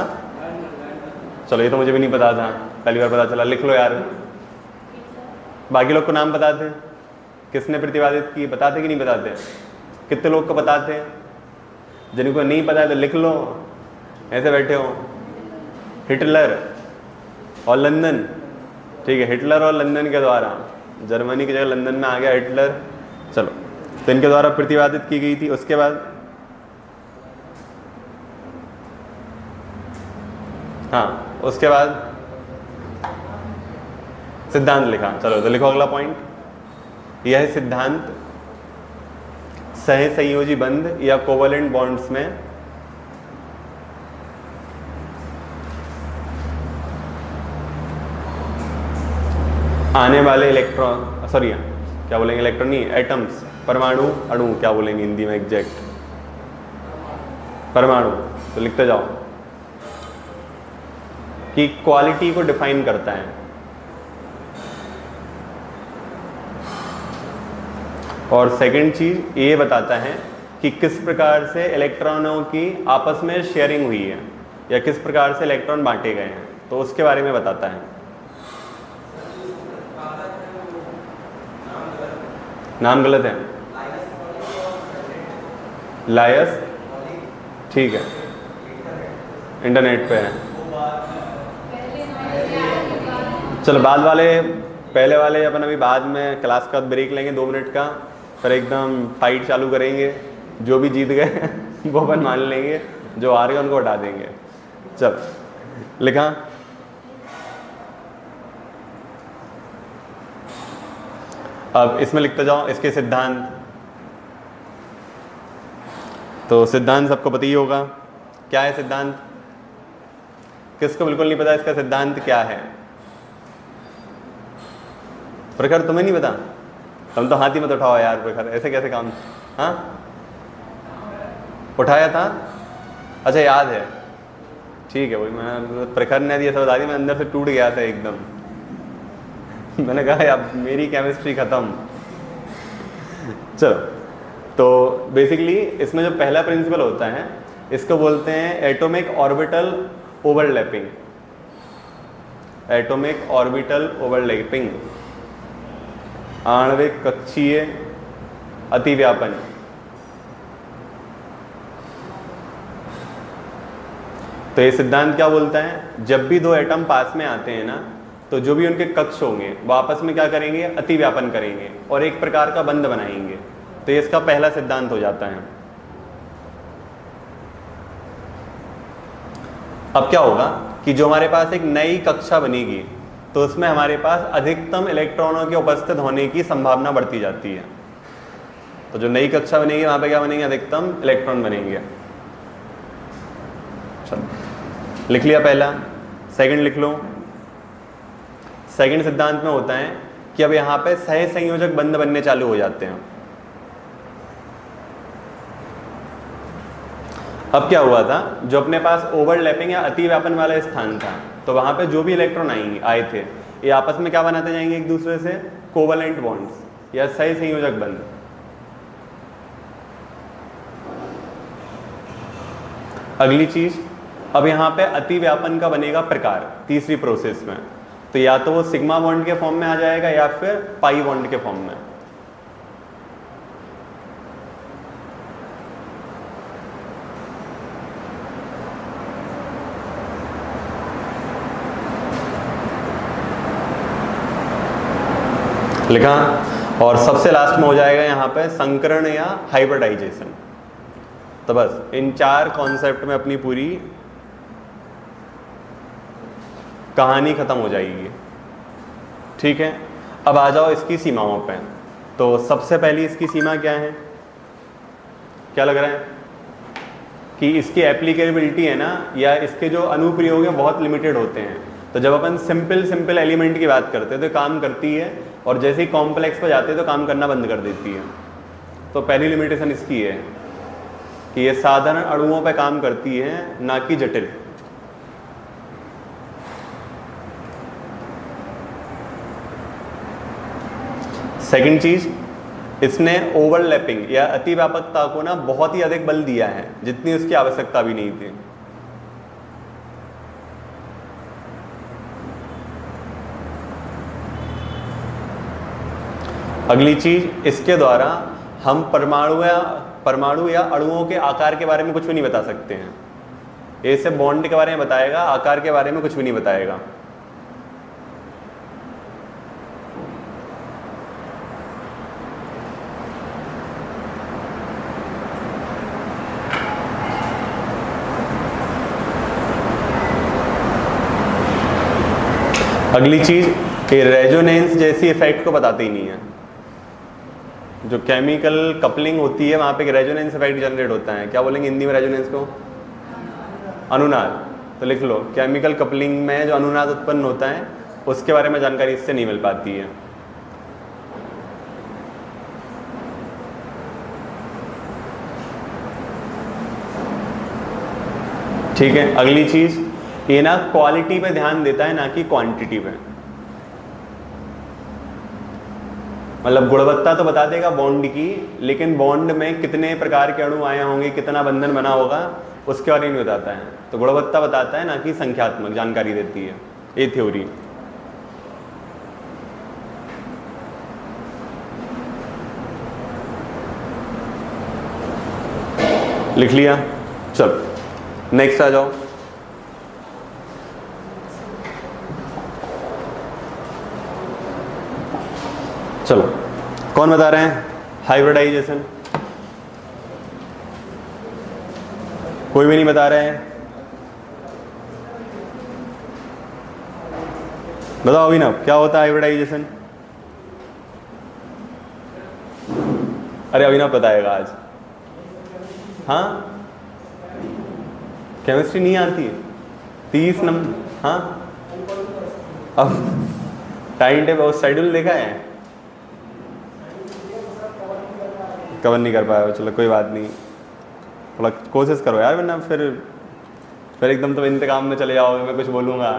चलो ये तो मुझे भी नहीं पता था, पहली बार पता चला, लिख लो यार। बाकी लोग को नाम बताते हैं, किसने प्रतिपादित की, बताते कि नहीं बताते, कितने लोग को बताते हैं, जिनको नहीं पता है तो लिख लो, ऐसे बैठे हो। हिटलर और लंदन, ठीक है, हिटलर और लंदन के द्वारा, जर्मनी की जगह लंदन में आ गया हिटलर, चलो तो इनके द्वारा प्रतिपादित की गई थी। उसके बाद हाँ, उसके बाद सिद्धांत लिखा, चलो तो लिखो अगला पॉइंट। यह सिद्धांत सह संयोजी बंध या कोवेलेंट बॉन्ड्स में आने वाले इलेक्ट्रॉन, सॉरी क्या बोलेंगे, इलेक्ट्रॉन नहीं, एटम्स, परमाणु, अणु क्या बोलेंगे हिंदी में एग्जैक्ट, परमाणु, तो लिखते जाओ कि क्वालिटी को डिफाइन करता है। और सेकंड चीज ये बताता है कि किस प्रकार से इलेक्ट्रॉनों की आपस में शेयरिंग हुई है या किस प्रकार से इलेक्ट्रॉन बांटे गए हैं, तो उसके बारे में बताता है। नाम गलत है, लायस, ठीक है, इंटरनेट पे है। चलो बाद वाले, पहले वाले अपन अभी बाद में क्लास का ब्रेक लेंगे 2 मिनट का, फिर एकदम फाइट चालू करेंगे, जो भी जीत गए वो अपन मान लेंगे, जो हार गए उनको हटा देंगे। चल लिखा, अब इसमें लिखते जाओ इसके सिद्धांत। तो सिद्धांत सबको पता ही होगा, क्या है सिद्धांत, किसको बिल्कुल नहीं पता इसका सिद्धांत क्या है, प्रखर तुम्हें नहीं पता, तुम तो हाथ ही मत उठाओ यार प्रखर, ऐसे कैसे काम, हाँ उठाया था, अच्छा याद है, ठीक है, वही मैंने प्रखर ने दिया बता दी, मैं अंदर से टूट गया था एकदम। मैंने कहा अब मेरी केमिस्ट्री खत्म। चलो, तो बेसिकली इसमें जो पहला प्रिंसिपल होता है इसको बोलते हैं atomic orbital overlapping. Atomic orbital overlapping, आणविक कक्षीय अतिव्यापन। तो ये सिद्धांत क्या बोलता है, जब भी दो एटम पास में आते हैं ना, तो जो भी उनके कक्ष होंगे वो आपस में क्या करेंगे, अतिव्यापन करेंगे और एक प्रकार का बंध बनाएंगे। तो ये इसका पहला सिद्धांत हो जाता है। अब क्या होगा कि जो हमारे पास एक नई कक्षा बनेगी तो उसमें हमारे पास अधिकतम इलेक्ट्रॉनों के उपस्थित होने की संभावना बढ़ती जाती है। तो जो नई कक्षा बनेगी वहां पे क्या बनेंगे, अधिकतम इलेक्ट्रॉन बनेंगे। चलो, लिख लिया पहला। सेकंड लिख लो। सेकंड सिद्धांत में होता है कि अब यहां पे सह संयोजक बंध बनने चालू हो जाते हैं। अब क्या हुआ था, जो अपने पास ओवरलैपिंग या अतिव्यापन वाला स्थान था, तो वहां पे जो भी इलेक्ट्रॉन आए थे ये आपस में क्या बनाते जाएंगे, एक दूसरे से कोवलेंट बॉन्ड्स या सह संयोजक बंध। अगली चीज, अब यहां पे अतिव्यापन का बनेगा प्रकार तीसरी प्रोसेस में। तो या तो वो सिग्मा बॉन्ड के फॉर्म में आ जाएगा या फिर पाई बॉन्ड के फॉर्म में। लिखा। और सबसे लास्ट में हो जाएगा यहाँ पे संकरण या हाइब्रिडाइजेशन। तो बस इन चार कॉन्सेप्ट में अपनी पूरी कहानी खत्म हो जाएगी। ठीक है, अब आ जाओ इसकी सीमाओं पे। तो सबसे पहली इसकी सीमा क्या है, क्या लग रहा है कि इसकी एप्लीकेबिलिटी है ना, या इसके जो अनुप्रयोग हैं बहुत लिमिटेड होते हैं। तो जब अपन सिंपल एलिमेंट की बात करते हैं तो काम करती है, और जैसे ही कॉम्प्लेक्स पे जाते हैं तो काम करना बंद कर देती है। तो पहली लिमिटेशन इसकी है कि ये साधारण अणुओं पे काम करती है, ना कि जटिल। सेकंड चीज, इसने ओवरलैपिंग या अतिव्यापकता को ना बहुत ही अधिक बल दिया है, जितनी उसकी आवश्यकता भी नहीं थी। अगली चीज, इसके द्वारा हम परमाणु या अणुओं के आकार के बारे में कुछ भी नहीं बता सकते हैं। ये सिर्फ बॉन्ड के बारे में बताएगा, आकार के बारे में कुछ भी नहीं बताएगा। अगली चीज, ये रेजोनेंस जैसी इफेक्ट को बताते ही नहीं है। जो केमिकल कपलिंग होती है वहां पे रेजोनेंस इफेक्ट जनरेट होता है। क्या बोलेंगे हिंदी में रेजोनेंस को? अनुनाद। तो लिख लो, केमिकल कपलिंग में जो अनुनाद उत्पन्न होता है उसके बारे में जानकारी इससे नहीं मिल पाती है। ठीक है, अगली चीज, ये ना क्वालिटी पे ध्यान देता है, ना कि क्वांटिटी पे। मतलब गुणवत्ता तो बता देगा बॉन्ड की, लेकिन बॉन्ड में कितने प्रकार के अणु आए होंगे, कितना बंधन बना होगा, उसके बारे में बताता है। तो गुणवत्ता बताता है, ना कि संख्यात्मक जानकारी देती है ये थ्योरी। लिख लिया। चलो नेक्स्ट आ जाओ। चलो, कौन बता रहे हैं हाइब्रिडाइजेशन? कोई भी नहीं बता रहे हैं? बताओ अभी ना, क्या होता है हाइब्रिडाइजेशन? अरे अभिनव बताएगा आज। हाँ, केमिस्ट्री नहीं आती? 30 नंबर। हाँ, अब टाइम टेबल शेड्यूल देखा है? कवर नहीं कर पाया, चलो कोई बात नहीं, थोड़ा कोशिश करो यार, वरना फिर फिर एकदम तो इंतकाम में चले जाओगे, मैं कुछ बोलूँगा।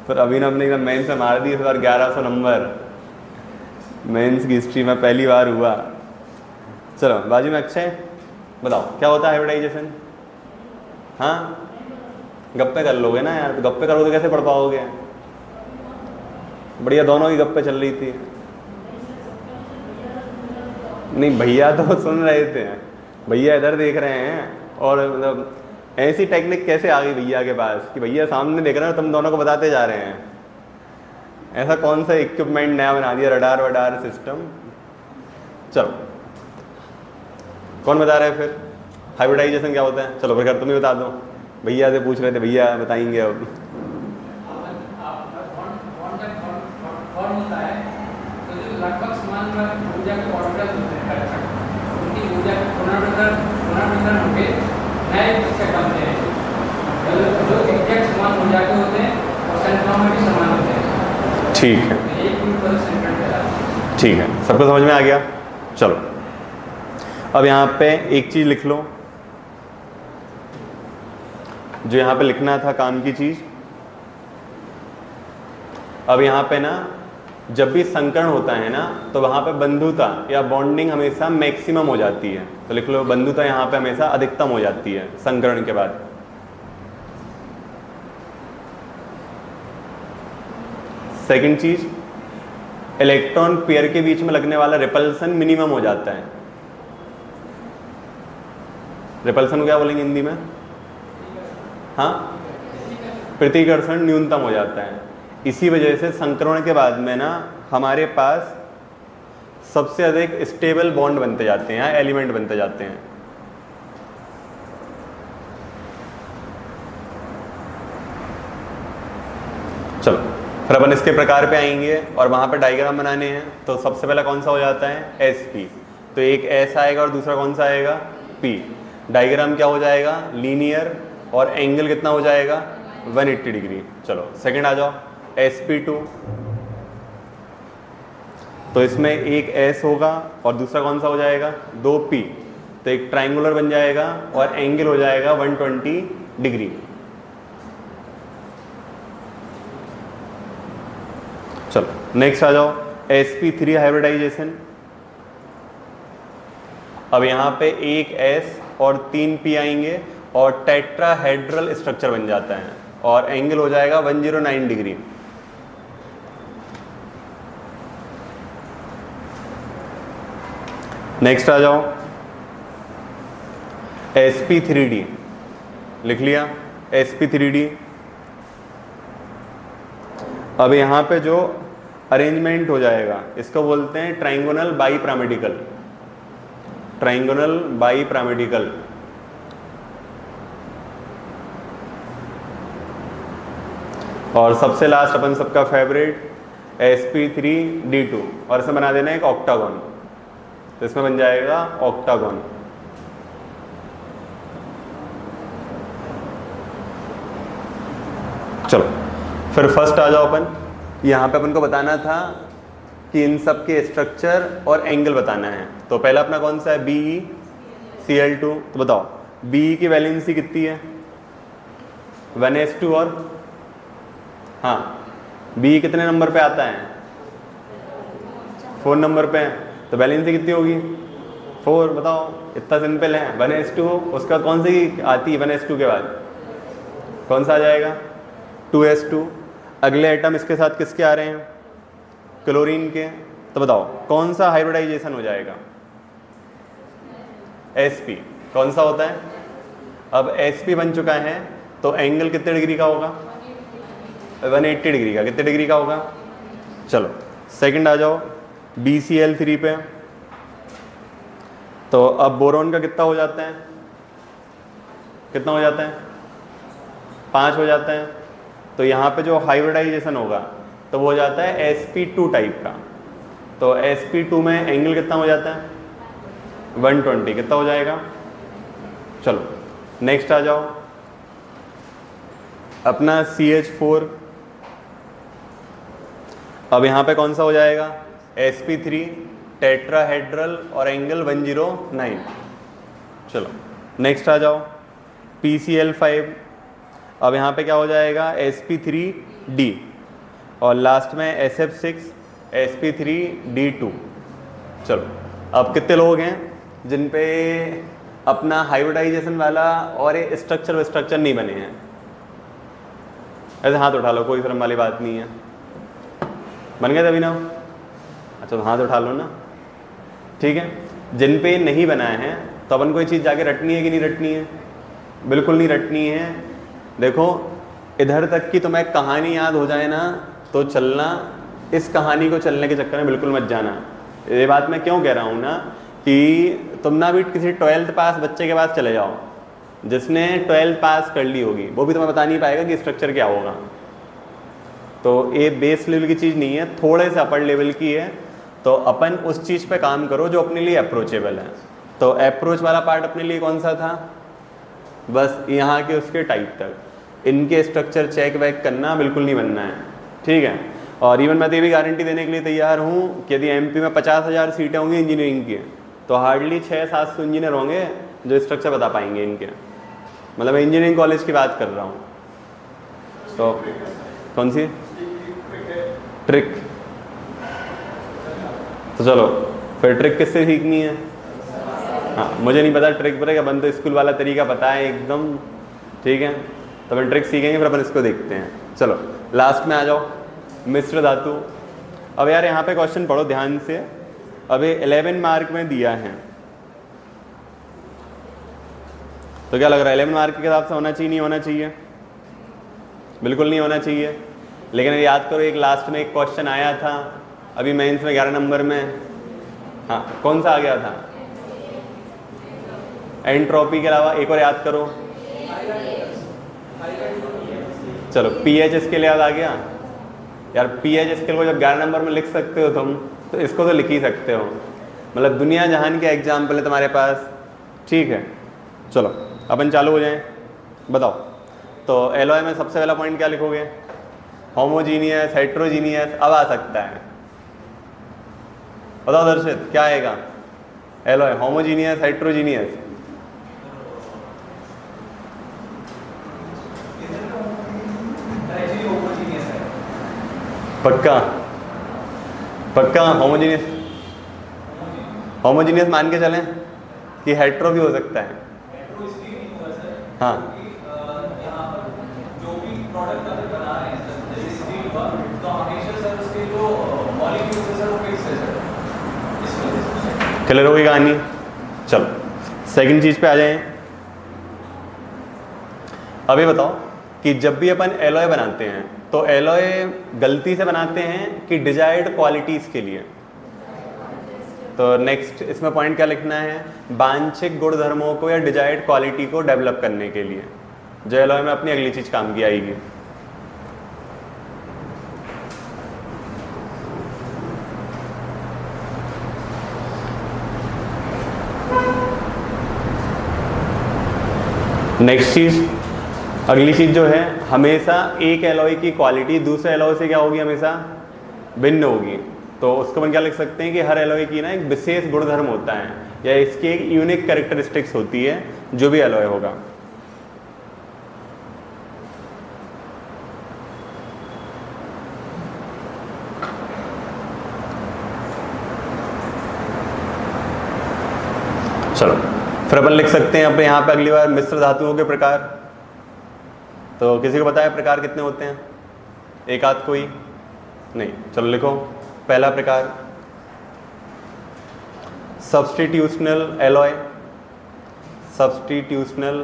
फिर अभिनव ने एकदम मेंस में मार दी इस बार 1100 नंबर, मेंस की हिस्ट्री में पहली बार हुआ। चलो बाजू में अक्षय बताओ क्या होता है हाइब्रिडाइजेशन? हाँ गप्पे कर लोगे ना यार, तो गप्पे करोगे तो कैसे पढ़ पाओगे? बढ़िया दोनों की गप्पे चल रही थी। नहीं भैया तो सुन रहे थे, भैया इधर देख रहे हैं, और मतलब ऐसी टेक्निक कैसे आ गई भैया के पास कि भैया सामने देख रहे हैं तुम दोनों को बताते जा रहे हैं? ऐसा कौन सा इक्विपमेंट नया बना दिया, रडार वडार सिस्टम? चलो कौन बता रहा है फिर हाइब्रिडाइजेशन क्या होता है? चलो फिर तुम ही बता दो, भैया से पूछ रहे थे, भैया बताएंगे अब। लगभग समान ऊर्जा के ऑर्बिटल्स होते हैं, उनकी ऊर्जा के पुनर्वितरण होंगे नए से बनते हैं, जो एग्जैक्ट समान ऊर्जा के होते हैं और संख्याओं में भी समान होते हैं। ठीक है, एक ऊपर सेंटर कहलाता है। ठीक है, सबको समझ में आ गया? चलो अब यहाँ पे एक चीज़ लिख लो, जो यहाँ पे लिखना था काम की चीज़। अब यहाँ पे ना जब भी संकरण होता है ना, तो वहाँ पे बंधुता या बॉन्डिंग हमेशा मैक्सिमम हो जाती है। तो लिख लो बंधुता यहाँ पे हमेशा अधिकतम हो जाती है संकरण के बाद। सेकंड चीज, इलेक्ट्रॉन पेयर के बीच में लगने वाला रिपल्सन मिनिमम हो जाता है। रिपल्सन को क्या बोलेंगे हिंदी में? हाँ, प्रतिकर्षण न्यूनतम हो जाता है। इसी वजह से संक्रमण के बाद में ना हमारे पास सबसे अधिक स्टेबल बॉन्ड बनते जाते हैं, एलिमेंट बनते जाते हैं। चलो फिर अपन इसके प्रकार पे आएंगे और वहां पे डायग्राम बनाने हैं। तो सबसे पहला कौन सा हो जाता है? एसपी। तो एक एस आएगा और दूसरा कौन सा आएगा? पी। डायग्राम क्या हो जाएगा? लीनियर, और एंगल कितना हो जाएगा? 180 डिग्री। चलो सेकंड आ जाओ, sp2। तो इसमें एक s होगा और दूसरा कौन सा हो जाएगा? 2p। तो एक ट्राइंगुलर बन जाएगा और एंगल हो जाएगा 120 डिग्री। चलो नेक्स्ट आ जाओ, sp3 हाइब्रिडाइजेशन। अब यहाँ पे एक s और 3 p आएंगे और टेट्राहेड्रल स्ट्रक्चर बन जाता है और एंगल हो जाएगा 109 डिग्री। नेक्स्ट आ जाओ, sp3d। लिख लिया sp3d। अब यहाँ पे जो अरेंजमेंट हो जाएगा इसको बोलते हैं ट्राइंगोनल बाईपिरामिडिकल। ट्राइंगोनल बाईपिरामिडिकल। और सबसे लास्ट अपन सबका फेवरेट sp3d2, और इसे बना देना एक ऑक्टागन। तो इसमें बन जाएगा ऑक्टागन। चलो फिर फर्स्ट आ जाओ अपन। यहाँ पे अपन को बताना था कि इन सब के स्ट्रक्चर और एंगल बताना है। तो पहला अपना कौन सा है? BeCl2। तो बताओ Be की वैलेंसी कितनी है? 1s2। और हाँ, Be कितने नंबर पे आता है? 4 नंबर पे है। तो वैलेंसी कितनी होगी? 4। बताओ, इतना सिंपल है। 1s2 उसका कौन सी आती है? 1s2 के बाद कौन सा आ जाएगा? 2s2। अगले आइटम इसके साथ किसके आ रहे हैं? क्लोरीन के। तो बताओ कौन सा हाइब्रिडाइजेशन हो जाएगा? sp। कौन सा होता है? अब sp बन चुका है तो एंगल कितने डिग्री का होगा? 180 डिग्री का। कितने डिग्री का होगा? चलो सेकंड आ जाओ, BCl3 पे। तो अब बोरोन का कितना हो जाता है? कितना हो जाता है? 5 हो जाता है। तो यहाँ पे जो हाइब्रिडाइजेशन होगा तो वो हो जाता है sp2 टाइप का। तो sp2 में एंगल कितना हो जाता है? 120। कितना हो जाएगा? चलो नेक्स्ट आ जाओ, अपना CH4। अब यहाँ पे कौन सा हो जाएगा? sp3 टेट्राहेड्रल और एंगल 109। चलो नेक्स्ट आ जाओ, PCl5। अब यहाँ पे क्या हो जाएगा, sp3d और लास्ट में sf6 sp3d2। चलो अब कितने लोग हैं जिन पे अपना हाइब्रिडाइजेशन वाला और ये स्ट्रक्चर नहीं बने हैं? ऐसे हाथ उठा लो, कोई शर्म वाली बात नहीं है। बन गए तभी ना? अच्छा तो हाथ उठा लो ना, ठीक है। जिन पे नहीं बनाए हैं तो अपन कोई चीज़ जाके रटनी है कि नहीं रटनी है? बिल्कुल नहीं रटनी है। देखो इधर तक की तुम्हें कहानी याद हो जाए ना तो चलना, इस कहानी को चलने के चक्कर में बिल्कुल मत जाना। ये बात मैं क्यों कह रहा हूँ ना कि तुम ना भी किसी 12th पास बच्चे के पास चले जाओ, जिसने 12th पास कर ली होगी, वो भी तुम्हें बता नहीं पाएगा कि स्ट्रक्चर क्या होगा। तो ये बेस लेवल की चीज़ नहीं है, थोड़े से अपर लेवल की है। तो अपन उस चीज़ पे काम करो जो अपने लिए अप्रोचेबल है। तो अप्रोच वाला पार्ट अपने लिए कौन सा था? बस यहाँ के उसके टाइप तक, इनके स्ट्रक्चर चेक वैक करना बिल्कुल नहीं बनना है, ठीक है। और इवन मैं तो ये भी गारंटी देने के लिए तैयार हूँ कि यदि एमपी में 50,000 सीटें होंगी इंजीनियरिंग की, तो हार्डली 600-700 इंजीनियर होंगे जो स्ट्रक्चर बता पाएंगे इनके। मतलब मैं इंजीनियरिंग कॉलेज की बात कर रहा हूँ। तो कौन सी ट्रिक? तो चलो फिर ट्रिक किससे सीखनी है? हाँ मुझे नहीं पता ट्रिक पर, अपन तो स्कूल वाला तरीका पता है एकदम, ठीक है। तो अपन ट्रिक सीखेंगे फिर अपन इसको देखते हैं। चलो लास्ट में आ जाओ, मिश्र धातु। अब यार यहाँ पे क्वेश्चन पढ़ो ध्यान से। अब ये 11 मार्क में दिया है, तो क्या लग रहा है 11 मार्क के हिसाब से होना चाहिए नहीं होना चाहिए? बिल्कुल नहीं होना चाहिए। लेकिन याद करो एक लास्ट में एक क्वेश्चन आया था अभी मेंस में 11 नंबर में, हाँ कौन सा आ गया था? एंट्रोपी के अलावा एक और याद करो। चलो पीएच स्केल याद आ गया यार। पीएच स्केल को जब 11 नंबर में लिख सकते हो तुम, तो इसको तो लिख ही सकते हो। मतलब दुनिया जहान के एग्जाम्पल है तुम्हारे पास, ठीक है। चलो अपन चालू हो जाएं, बताओ। तो एलॉय में सबसे पहला पॉइंट क्या लिखोगे? Homogeneous, heterogeneous. अब आ सकता है, बताओ दर्शित क्या आएगा? Alloy homogeneous, heterogeneous? पक्का पक्का होमोजीनियस? होमोजीनियस मान के चलें कि हेट्रो भी हो सकता है? हाँ जो भी प्रोडक्ट अगर बना रहे हैं सर, जैसे स्टील का, तो हमेशा सर उसके जो मॉलिक्यूल्स है सर वो फिक्स है सर, इस वजह से। क्लियर हो गई कहानी? चलो सेकंड चीज पे आ जाएं। अभी बताओ कि जब भी अपन एलॉय बनाते हैं तो एलॉय गलती से बनाते हैं कि डिजायर्ड क्वालिटीज के लिए? तो नेक्स्ट इसमें पॉइंट क्या लिखना है? वांछित गुणधर्मों को या डिजायर्ड क्वालिटी को डेवलप करने के लिए, जो एलॉय में अपनी अगली चीज काम की आएगी। नेक्स्ट चीज, अगली चीज जो है, हमेशा एक एलॉय की क्वालिटी दूसरे एलॉय से क्या होगी? हमेशा भिन्न होगी। तो उसको हम क्या लिख सकते हैं कि हर एलॉय की ना एक विशेष गुणधर्म होता है या इसकी एक यूनिक कैरेक्टरिस्टिक्स होती है जो भी एलॉय होगा। चलो फिर अपन लिख सकते हैं अपने यहाँ पे अगली बार मिश्र धातुओं के प्रकार। तो किसी को पता है प्रकार कितने होते हैं? एक आध कोई नहीं? चलो लिखो। पहला प्रकार सब्स्टिट्यूशनल एलॉय। सब्स्टिट्यूशनल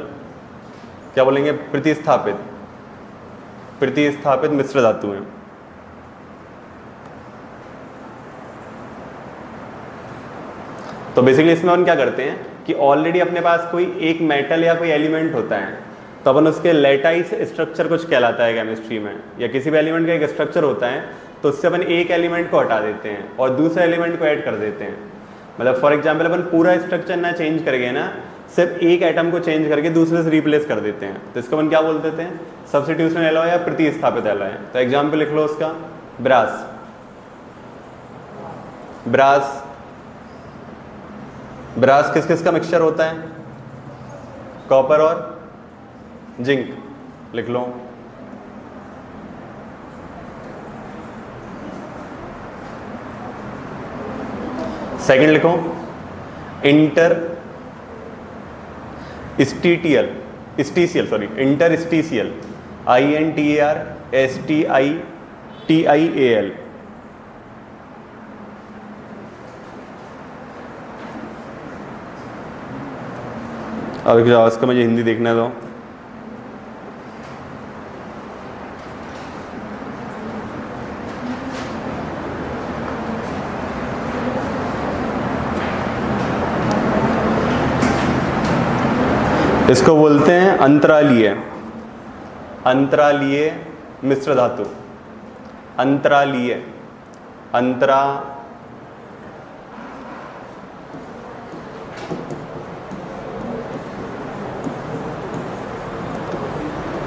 क्या बोलेंगे? प्रतिस्थापित। प्रतिस्थापित मिश्र धातुएं। तो बेसिकली इसमें हम क्या करते हैं कि ऑलरेडी अपने पास कोई एक मेटल या कोई एलिमेंट होता है, तो अपन उसके लेटाइस स्ट्रक्चर कुछ कहलाता है केमिस्ट्री में, या किसी भी एलिमेंट का एक स्ट्रक्चर होता है, तो उससे अपन एक एलिमेंट को हटा देते हैं और दूसरे एलिमेंट को ऐड कर देते हैं। मतलब फॉर एग्जांपल अपन पूरा स्ट्रक्चर ना चेंज करके ना, सिर्फ एक एटम को चेंज करके दूसरे से रिप्लेस कर देते हैं, तो इसको अपन क्या बोल देते हैं? सब्स्टिट्यूशन एलॉय या प्रतिस्थापित एलॉय। तो एग्जाम्पल लिख लो उसका, ब्रास। ब्रास ब्रास किस किस का मिक्सचर होता है? कॉपर और जिंक। लिख लो। सेकंड लिखो इंटर स्टीटियल इंटरस्टीशियल INTERSTITIAL। अब इसका मुझे हिंदी देखने दो। इसको बोलते हैं अंतरालीय मिश्र धातु। अंतरालीय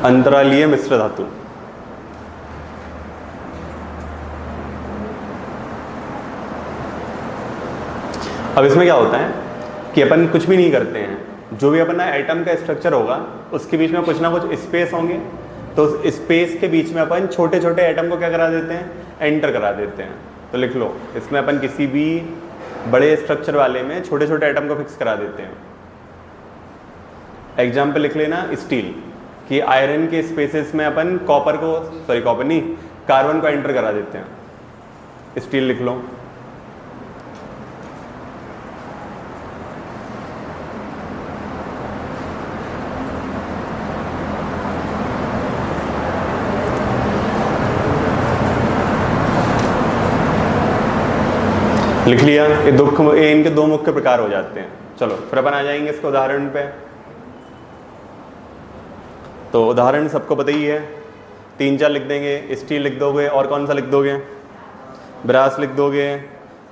अंतरालीय मिश्र धातु। अब इसमें क्या होता है कि अपन कुछ भी नहीं करते हैं, जो भी अपना एटम का स्ट्रक्चर होगा उसके बीच में कुछ ना कुछ स्पेस होंगे, तो उस स्पेस के बीच में अपन छोटे छोटे एटम को क्या करा देते हैं, एंटर करा देते हैं। तो लिख लो, इसमें अपन किसी भी बड़े स्ट्रक्चर वाले में छोटे छोटे एटम को फिक्स करा देते हैं। एग्जाम्पल लिख लेना स्टील, कि आयरन के स्पेसेस में अपन कार्बन को एंटर करा देते हैं। स्टील लिख लो। लिख लिया। ये इनके दो मुख्य प्रकार हो जाते हैं। चलो फिर अपन आ जाएंगे इसके उदाहरण पे। तो उदाहरण सबको पता ही है, 3-4 लिख देंगे। स्टील लिख दोगे, और कौन सा लिख दोगे, ब्रास लिख दोगे,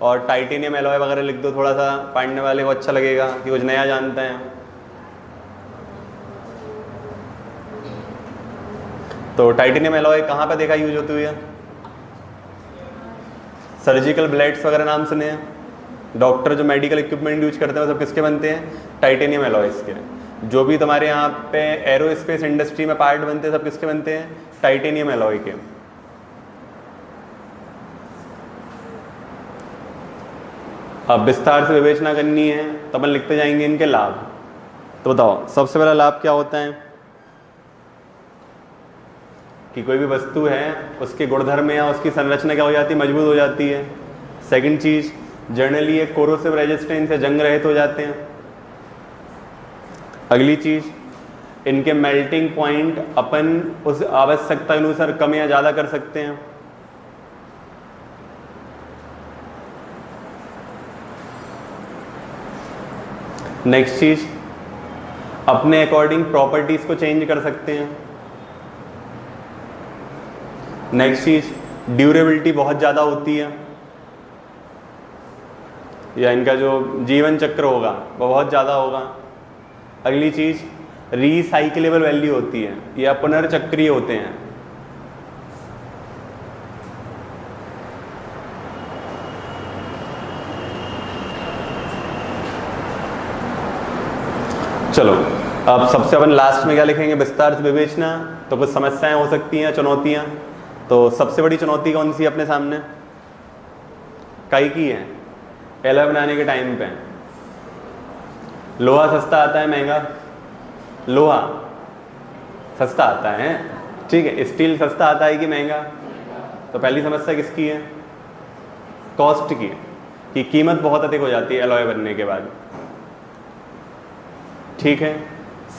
और टाइटेनियम एलॉय वगैरह लिख दो। थोड़ा सा पढ़ने वाले को अच्छा लगेगा कि कुछ नया जानते हैं। तो टाइटेनियम एलॉय कहाँ पे देखा यूज होती हुई है? सर्जिकल ब्लेड्स वगैरह नाम सुने हैं। डॉक्टर जो मेडिकल इक्विपमेंट यूज करते हैं वो सब किसके बनते हैं? टाइटेनियम एलॉयज के। जो भी तुम्हारे यहाँ पे एरोस्पेस इंडस्ट्री में पार्ट बनते हैं सब किसके बनते हैं? टाइटेनियम एलॉय के। अब विस्तार से विवेचना करनी है तो अपन लिखते जाएंगे इनके लाभ। तो बताओ सबसे पहला लाभ क्या होता है? कि कोई भी वस्तु है उसके गुणधर्म या उसकी संरचना क्या हो जाती है? मजबूत हो जाती है। सेकंड चीज, जनरली एक कोरोसिव रेजिस्टेंस से जंग रहित हो जाते हैं। अगली चीज, इनके मेल्टिंग पॉइंट अपन उस आवश्यकता अनुसार कम या ज्यादा कर सकते हैं। नेक्स्ट चीज, अपने अकॉर्डिंग प्रॉपर्टीज को चेंज कर सकते हैं। नेक्स्ट चीज, ड्यूरेबिलिटी बहुत ज़्यादा होती है, या इनका जो जीवन चक्र होगा वो बहुत ज़्यादा होगा। अगली चीज, रिसाइक्लेबल वैल्यू होती है, या पुनर्चक्रीय होते हैं। चलो अब सबसे अपन लास्ट में क्या लिखेंगे? विस्तार से विवेचना। तो कुछ समस्याएं हो सकती हैं, चुनौतियां। तो सबसे बड़ी चुनौती कौन सी है अपने सामने? कई की है एलॉय बनाने के टाइम पे। लोहा सस्ता आता है महंगा? लोहा सस्ता आता है, ठीक है। स्टील सस्ता आता है कि महंगा? तो पहली समस्या किसकी है? कॉस्ट की, कि कीमत बहुत अधिक हो जाती है एलॉय बनने के बाद, ठीक है।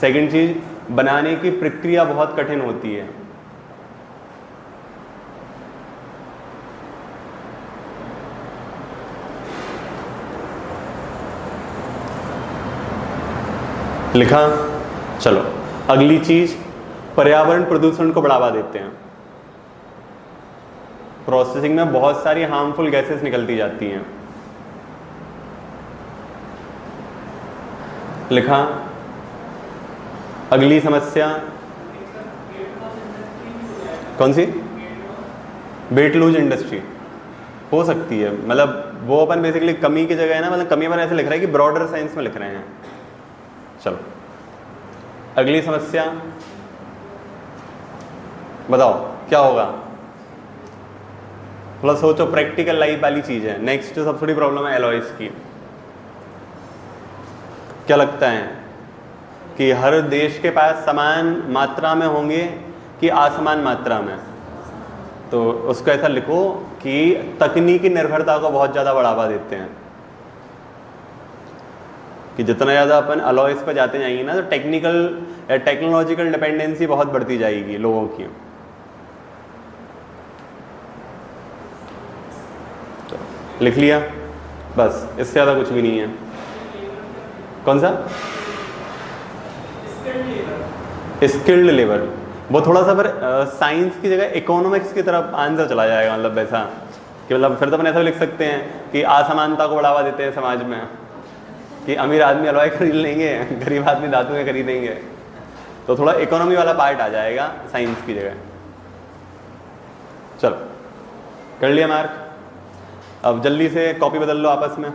सेकंड चीज, बनाने की प्रक्रिया बहुत कठिन होती है। लिखा। चलो अगली चीज, पर्यावरण प्रदूषण को बढ़ावा देते हैं। प्रोसेसिंग में बहुत सारी हार्मफुल गैसेस निकलती जाती हैं। लिखा। अगली समस्या कौन सी? वेट लूज इंडस्ट्री हो सकती है। मतलब वो अपन बेसिकली कमी की जगह है ना, मतलब कमी अपन ऐसे लिख रहे हैं कि ब्रॉडर सेंस में लिख रहे हैं। चलो अगली समस्या, बताओ क्या होगा? थोड़ा सोचो, प्रैक्टिकल लाइफ वाली चीज है। नेक्स्ट जो सबसे बड़ी प्रॉब्लम है एलॉयज की, क्या लगता है कि हर देश के पास समान मात्रा में होंगे कि असमान मात्रा में? तो उसको ऐसा लिखो कि तकनीकी निर्भरता को बहुत ज़्यादा बढ़ावा देते हैं, कि जितना ज़्यादा अपन अलॉयस पर जाते जाएंगे ना, तो टेक्नोलॉजिकल डिपेंडेंसी बहुत बढ़ती जाएगी लोगों की। तो लिख लिया बस, इससे ज़्यादा कुछ भी नहीं है। कौन सा? Skilled labour. वो थोड़ा सा फिर साइंस की जगह इकोनॉमिक्स की तरफ आंसर चला जाएगा, मतलब ऐसा कि मतलब फिर तो अपन ऐसा लिख सकते हैं कि असमानता को बढ़ावा देते हैं समाज में, कि अमीर आदमी अलॉय खरीद लेंगे, गरीब आदमी धातुएं खरीदेंगे। तो थोड़ा इकोनॉमी वाला पार्ट आ जाएगा साइंस की जगह। चलो कर लिया मार्क। अब जल्दी से कॉपी बदल लो आपस में।